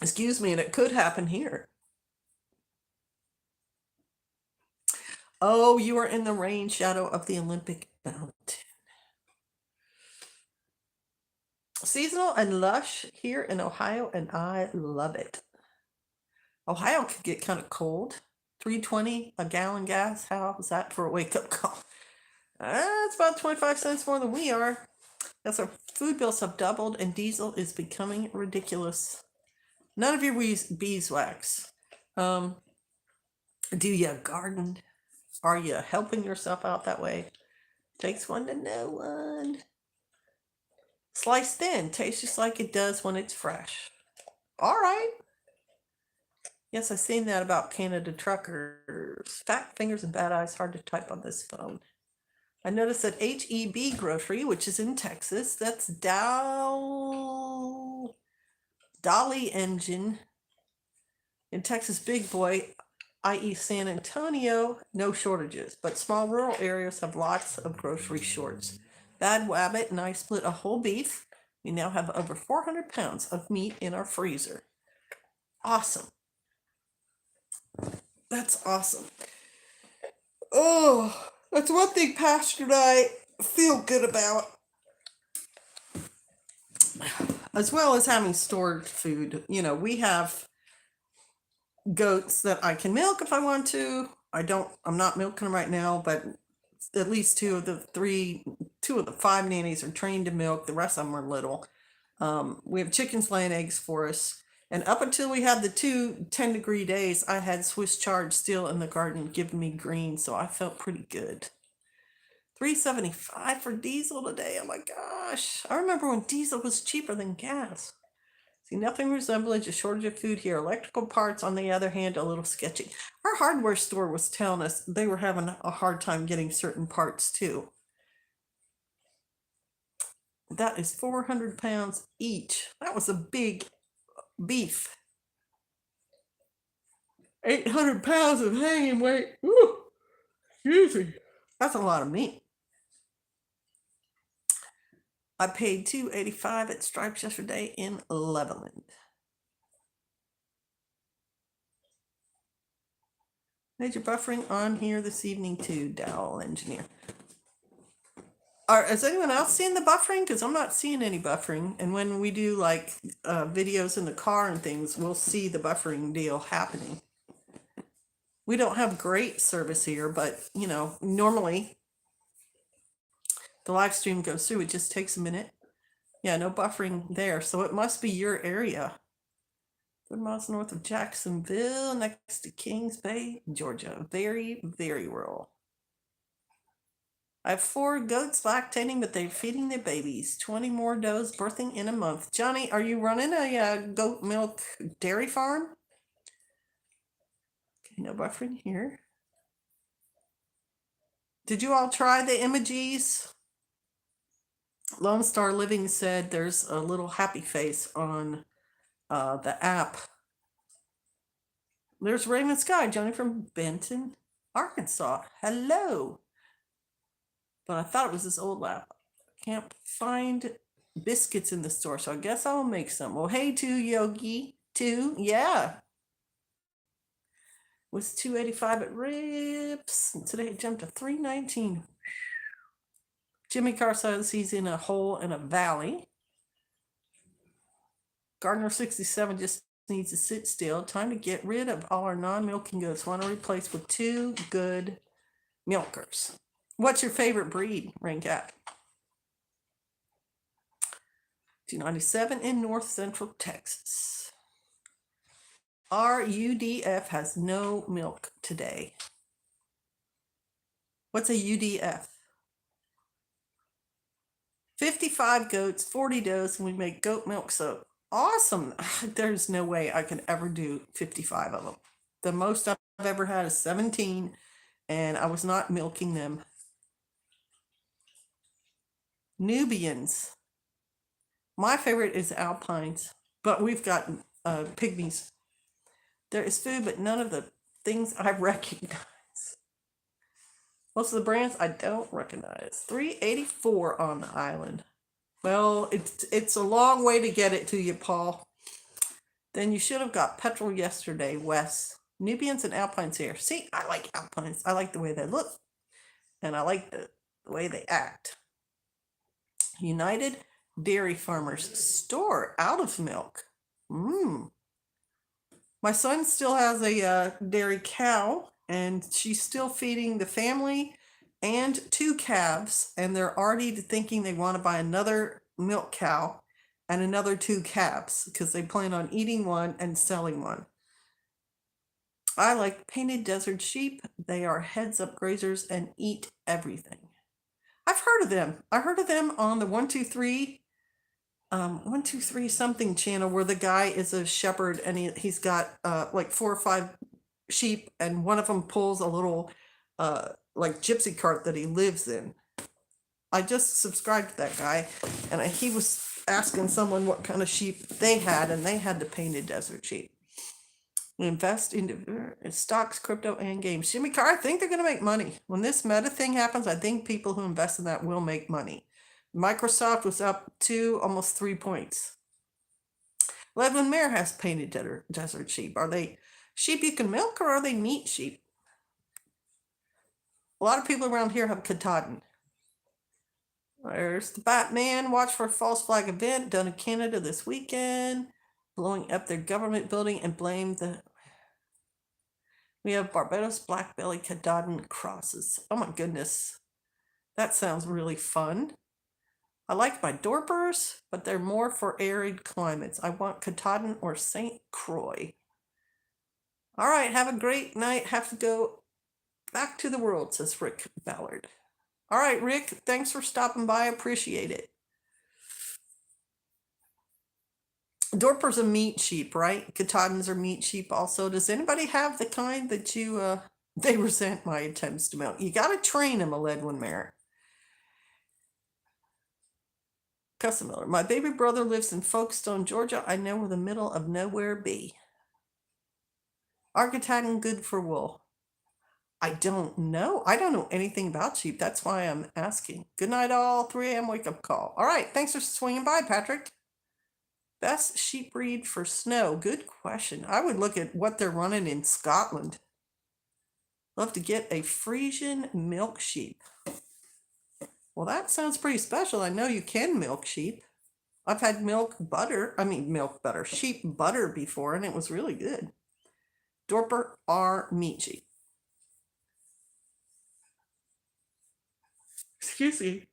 Excuse me, and it could happen here. Oh, you are in the rain shadow of the Olympic Mountain. Seasonal and lush here in Ohio, and I love it. Ohio could get kind of cold. $3.20 a gallon gas. How is that for a wake-up call? It's about 25 cents more than we are. Yes, our food bills have doubled, and diesel is becoming ridiculous. None of your beeswax. Do you garden? Are you helping yourself out that way? Takes one to know one. Sliced thin, tastes just like it does when it's fresh. All right. Yes, I've seen that about Canada truckers. Fat fingers and bad eyes, hard to type on this phone. I noticed that HEB Grocery, which is in Texas, that's Dolly Engine in Texas Big Boy, i.e. San Antonio, no shortages, but small rural areas have lots of grocery shorts. Bad Wabbit and I split a whole beef. We now have over 400 pounds of meat in our freezer. Awesome. That's awesome. Oh, that's one thing Pastor and I feel good about. As well as having stored food. You know, we have goats that I can milk if I want to. I'm not milking them right now, but at least two 2 of the 5 nannies are trained to milk. The rest of them are little. We have chickens laying eggs for us. And up until we had the 2 10-degree days, I had Swiss chard still in the garden giving me green, so I felt pretty good. $3.75 for diesel today. Oh my gosh. I remember when diesel was cheaper than gas. See, nothing resembling a shortage of food here. Electrical parts, on the other hand, a little sketchy. Our hardware store was telling us they were having a hard time getting certain parts too. That is 400 pounds each. That was a big beef. 800 pounds of hanging weight. Woo! Excuse me. That's a lot of meat. I paid $2.85 at Stripes yesterday in Leveland. Major buffering on here this evening too, Dowell Engineer. Has anyone else seen the buffering? Because I'm not seeing any buffering. And when we do like videos in the car and things, we'll see the buffering deal happening. We don't have great service here, but you know, normally the live stream goes through. It just takes a minute. Yeah, no buffering there. So it must be your area. 30 miles north of Jacksonville, next to Kings Bay, Georgia. Very, very rural. I have 4 goats lactating, but they're feeding their babies. 20 more does birthing in a month. Johnny, are you running a goat milk dairy farm? Okay, no buffering here. Did you all try the emojis? Lone Star Living said there's a little happy face on the app. There's Raymond Sky, Johnny from Benton, Arkansas. Hello. But I thought it was this old app. Can't find biscuits in the store, so I guess I'll make some. Well, hey, Yogi. 2, yeah. Was $2.85 at Rips. And today it jumped to $3.19. Jimmy Carr says he's in a hole in a valley. Gardner 67 just needs to sit still. Time to get rid of all our non-milking goats. Want to replace with 2 good milkers. What's your favorite breed, Raincat? 297 in North Central Texas. RUDF has no milk today. What's a UDF? 55 goats, 40 does, and we make goat milk soap. Awesome. There's no way I could ever do 55 of them. The most I've ever had is 17, and I was not milking them. Nubians. My favorite is Alpines, but we've got pygmies. There is food, but none of the things I recognize. Most of the brands I don't recognize. $3.84 on the island. Well, it's a long way to get it to you, Paul. Then you should have got petrol yesterday, Wes. Nubians and Alpines here. See, I like Alpines. I like the way they look, and I like the way they act. United Dairy Farmers store out of milk. My son still has a dairy cow, and she's still feeding the family and 2 calves, and they're already thinking they want to buy another milk cow and another 2 calves because they plan on eating one and selling one. I like painted desert sheep. They are heads up grazers and eat everything. I've heard of them. I heard of them on the 123 something channel where the guy is a shepherd and he's got like 4 or 5 sheep, and one of them pulls a little like gypsy cart that he lives in. I just subscribed to that guy, and he was asking someone what kind of sheep they had, and they had the painted desert sheep. We invest into stocks, crypto, and games. Jimmy Carr, I think they're going to make money. When this meta thing happens, I think people who invest in that will make money. Microsoft was up to almost 3 points. Leadland Mare has painted desert sheep. Are they sheep you can milk, or are they meat sheep? A lot of people around here have Katahdin. There's the Batman. Watch for a false flag event done in Canada this weekend. Blowing up their government building and blame the... We have Barbados black belly Katahdin crosses. Oh my goodness. That sounds really fun. I like my Dorpers, but they're more for arid climates. I want Katahdin or St. Croix. All right, have a great night. Have to go back to the world, says Rick Ballard. All right, Rick, thanks for stopping by. I appreciate it. Dorpers are meat sheep, right? Katahdins are meat sheep also. Does anybody have the kind that you, they resent my attempts to milk? You got to train them, a Ledwin mare. Custom Miller. My baby brother lives in Folkestone, Georgia. I know where the middle of nowhere be. Are Katahdin good for wool? I don't know. I don't know anything about sheep. That's why I'm asking. Good night, all. 3 a.m. wake up call. All right. Thanks for swinging by, Patrick. Best sheep breed for snow. Good question. I would look at what they're running in Scotland. Love to get a Frisian milk sheep. Well, that sounds pretty special. I know you can milk sheep. I've had milk butter sheep butter before, and it was really good. Dorper are meat sheep. Excuse me.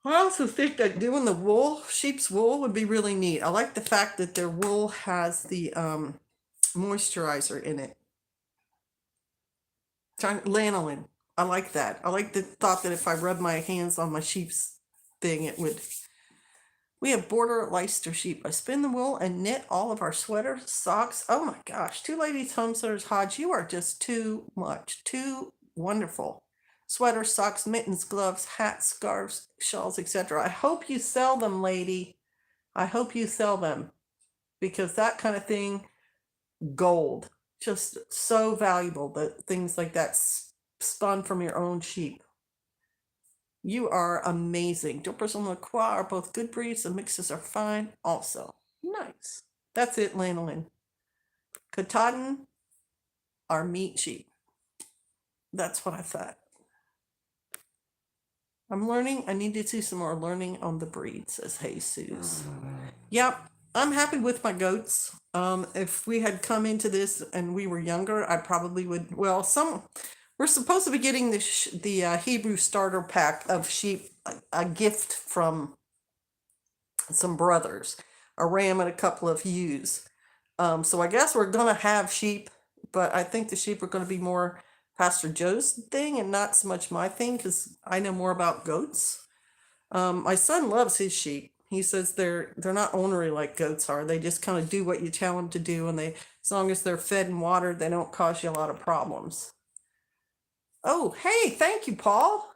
I also think that doing the wool, sheep's wool, would be really neat. I like the fact that their wool has the moisturizer in it. Lanolin. I like that. I like the thought that if I rub my hands on my sheep's thing, it would. We have border Leicester sheep. I spin the wool and knit all of our sweaters, socks. Oh my gosh. Two ladies, homesteaders, Hodge, you are just too much. Too wonderful. Sweaters, socks, mittens, gloves, hats, scarves, shawls, etc. I hope you sell them, lady. I hope you sell them. Because that kind of thing, gold. Just so valuable, that things like that spun from your own sheep. You are amazing. Dorpers and LaCroix are both good breeds. The mixes are fine also. Nice. That's it, Lanolin. Katahdin are meat sheep. That's what I thought. I'm learning. I need to do some more learning on the breed, says Jesus. Yep. I'm happy with my goats. If we had come into this and we were younger, I probably would. Well, we're supposed to be getting the Hebrew starter pack of sheep, a gift from some brothers, a ram and a couple of ewes. So I guess we're gonna have sheep, but I think the sheep are gonna be more Pastor Joe's thing and not so much my thing because I know more about goats. My son loves his sheep. He says they're not ornery like goats are. They just kind of do what you tell them to do, and as long as they're fed and watered, they don't cause you a lot of problems. Oh, hey, thank you, Paul.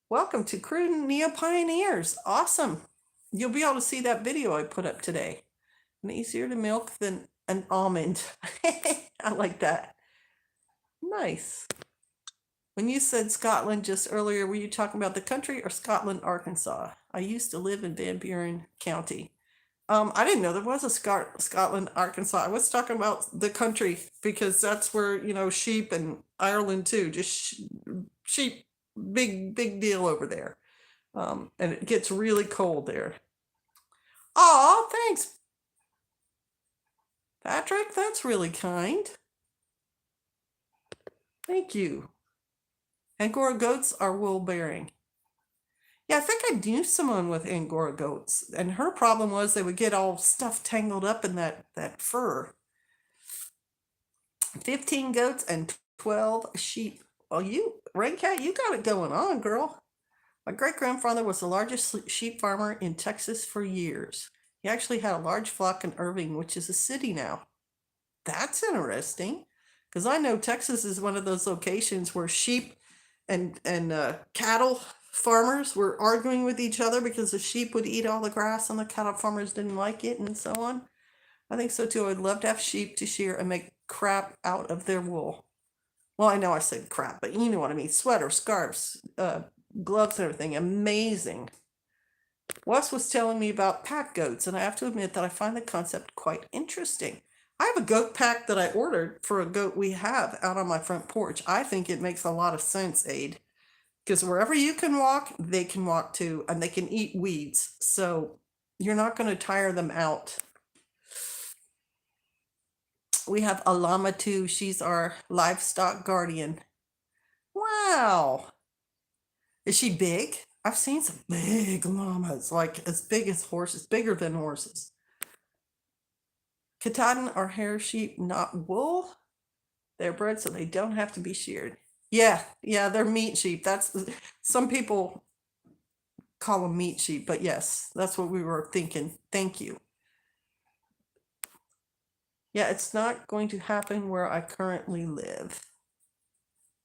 Welcome to Cruden Neo Pioneers. Awesome. You'll be able to see that video I put up today. And easier to milk than an almond. I like that. Nice. When you said Scotland just earlier, were you talking about the country or Scotland, Arkansas? I used to live in Van Buren County. I didn't know there was a Scotland, Arkansas. I was talking about the country because that's where, sheep and Ireland too. Just sheep, big deal over there. And it gets really cold there. Aw, thanks, Patrick. That's really kind. Thank you. Angora goats are wool bearing. Yeah, I think I knew someone with Angora goats, and her problem was they would get all stuff tangled up in that fur. 15 goats and 12 sheep. Well, Raincat, you got it going on, girl. My great-grandfather was the largest sheep farmer in Texas for years. He actually had a large flock in Irving, which is a city now. That's interesting, because I know Texas is one of those locations where sheep and cattle farmers were arguing with each other because the sheep would eat all the grass and the cattle farmers didn't like it and so on. I think so too. I'd love to have sheep to shear and make crap out of their wool. Well, I know I said crap, but you know what I mean. Sweaters, scarves, gloves and everything. Amazing. Wes was telling me about pack goats, and I have to admit that I find the concept quite interesting. I have a goat pack that I ordered for a goat we have out on my front porch. I think it makes a lot of sense, Aid. Because wherever you can walk, they can walk too, and they can eat weeds. So you're not going to tire them out. We have a llama too. She's our livestock guardian. Wow. Is she big? I've seen some big llamas, like as big as horses, bigger than horses. Katahdin are hair sheep, not wool. They're bred so they don't have to be sheared. Yeah, they're meat sheep. That's some people call them meat sheep, but yes, that's what we were thinking. Thank you. Yeah, it's not going to happen where I currently live.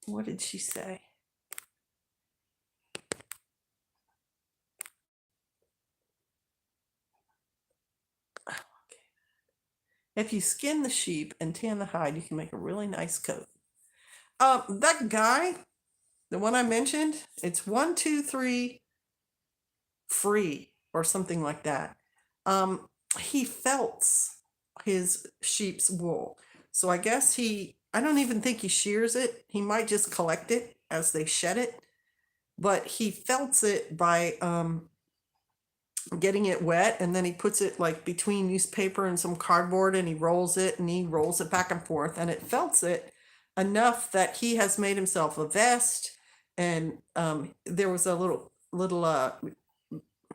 What did she say? If you skin the sheep and tan the hide, you can make a really nice coat. That guy, the one I mentioned, it's 123 free or something like that. He felts his sheep's wool. So I guess I don't even think he shears it. He might just collect it as they shed it. But he felts it by getting it wet, and then he puts it like between newspaper and some cardboard, and he rolls it back and forth, and it felts it enough that he has made himself a vest. And there was a little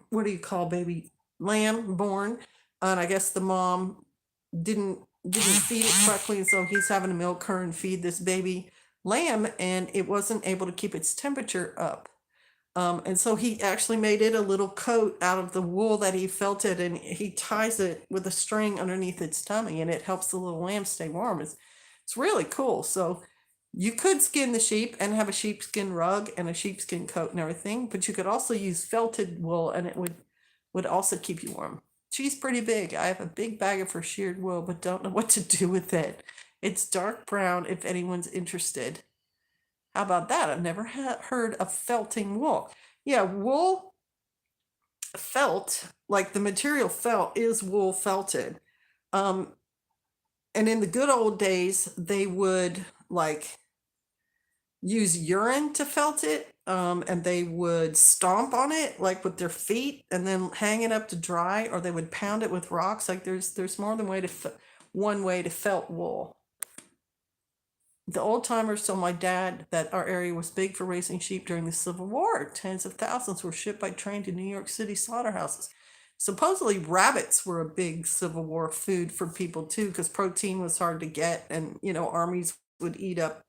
what do you call baby lamb born, and I guess the mom didn't feed it correctly, and so he's having to milk her and feed this baby lamb, and it wasn't able to keep its temperature up. And so he actually made it a little coat out of the wool that he felted, and he ties it with a string underneath its tummy, and it helps the little lamb stay warm. It's really cool. So you could skin the sheep and have a sheepskin rug and a sheepskin coat and everything, but you could also use felted wool, and it would also keep you warm. She's pretty big. I have a big bag of her sheared wool, but don't know what to do with it. It's dark brown if anyone's interested. How about that? I've never heard of felting wool. Yeah, wool felt, like the material felt, is wool felted. And in the good old days, they would like use urine to felt it, and they would stomp on it like with their feet and then hang it up to dry, or they would pound it with rocks. Like there's more than one way to felt wool. The old timers told my dad that our area was big for raising sheep during the Civil War. Tens of thousands were shipped by train to New York City slaughterhouses. Supposedly rabbits were a big Civil War food for people too, because protein was hard to get, and armies would eat up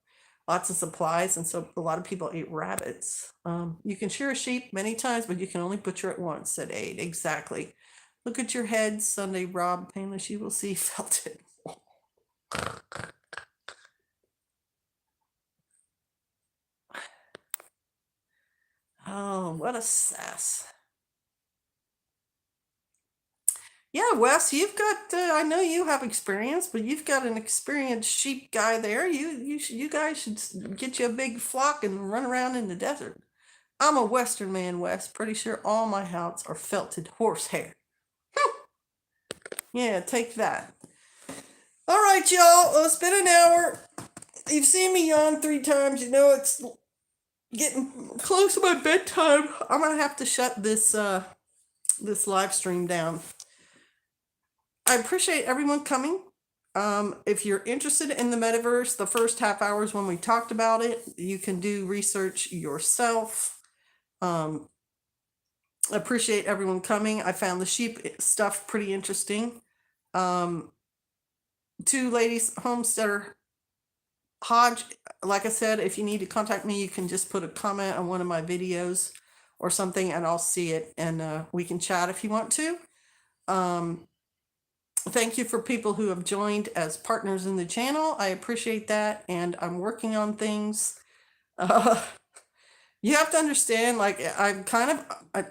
lots of supplies, and so a lot of people ate rabbits. You can shear a sheep many times, but you can only butcher it once, said Aid. Exactly. Look at your head, Sunday, Rob. Painless, you will see felted. Oh, what a sass. Yeah, Wes, you've got, I know you have experience, but you've got an experienced sheep guy there. You guys should get you a big flock and run around in the desert. I'm a Western man, Wes. Pretty sure all my hounds are felted horsehair. Yeah, take that. All right, y'all. It's been an hour. You've seen me yawn 3 times. You know it's getting close to my bedtime. I'm gonna have to shut this live stream down. I appreciate everyone coming. If you're interested in the metaverse, the first half hour is when we talked about it. You can do research yourself. Appreciate everyone coming. I found the sheep stuff pretty interesting. 2 ladies, Homesteader Hodge. Like I said, if you need to contact me, you can just put a comment on one of my videos or something, and I'll see it, and we can chat if you want to. Thank you for people who have joined as partners in the channel. I appreciate that, and I'm working on things. You have to understand, like, I'm kind of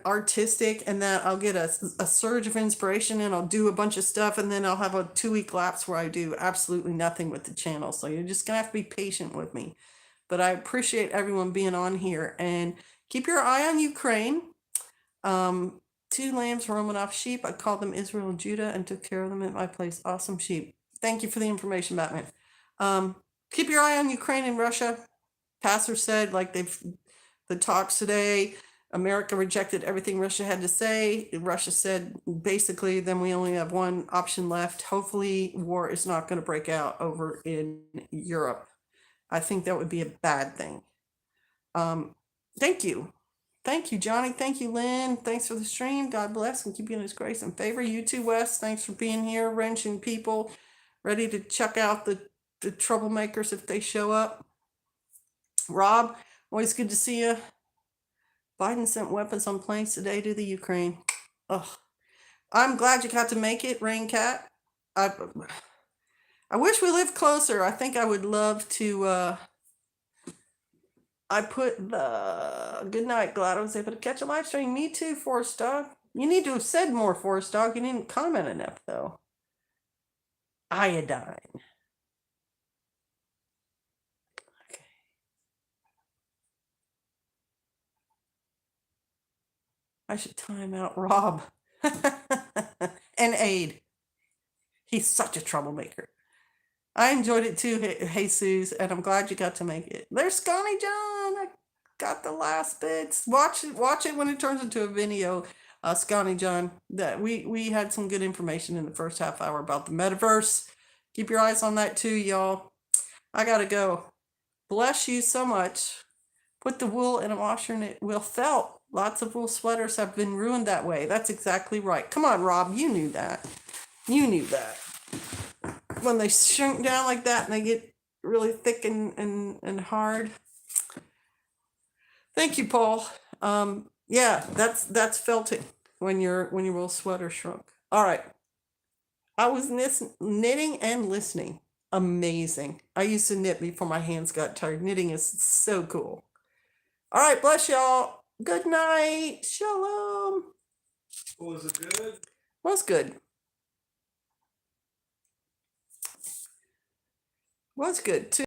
artistic, and that I'll get a surge of inspiration, and I'll do a bunch of stuff, and then I'll have a 2-week lapse where I do absolutely nothing with the channel. So you're just gonna have to be patient with me. But I appreciate everyone being on here, and keep your eye on Ukraine. 2 lambs roaming off sheep. I called them Israel and Judah and took care of them at my place. Awesome sheep. Thank you for the information, Batman. Keep your eye on Ukraine and Russia. Pastor said, like, the talks today, America rejected everything Russia had to say. Russia said, basically, then we only have one option left. Hopefully, war is not going to break out over in Europe. I think that would be a bad thing. Thank you. Thank you, Johnny. Thank you, Lynn. Thanks for the stream. God bless and keep you in his grace and favor. You too, Wes. Thanks for being here, wrenching people, ready to chuck out the troublemakers if they show up. Rob, always good to see you. Biden sent weapons on planes today to the Ukraine. Ugh. I'm glad you got to make it, Rain Cat. I wish we lived closer. I think I would love to. I put the good night. Glad I was able to catch a live stream. Me too, Forest Dog. You need to have said more, Forest Dog. You didn't comment enough, though. Iodine. Okay. I should time out Rob and Aid. He's such a troublemaker. I enjoyed it too, Jesus, and I'm glad you got to make it. There's Scotty John. I got the last bits. Watch it when it turns into a video. Scotty John, that we had some good information in the first half hour about the metaverse. Keep your eyes on that too, y'all. I gotta go. Bless you so much. Put the wool in a washer and it will felt. Lots of wool sweaters have been ruined that way. That's exactly right. Come on, Rob. You knew that. You knew that. When they shrink down like that and they get really thick and hard. Thank you, Paul. Yeah, that's felting when your wool sweater shrunk. All right. I was knitting and listening. Amazing. I used to knit before my hands got tired. Knitting is so cool. All right, bless y'all. Good night. Shalom. Was it good? Was good. Was good too.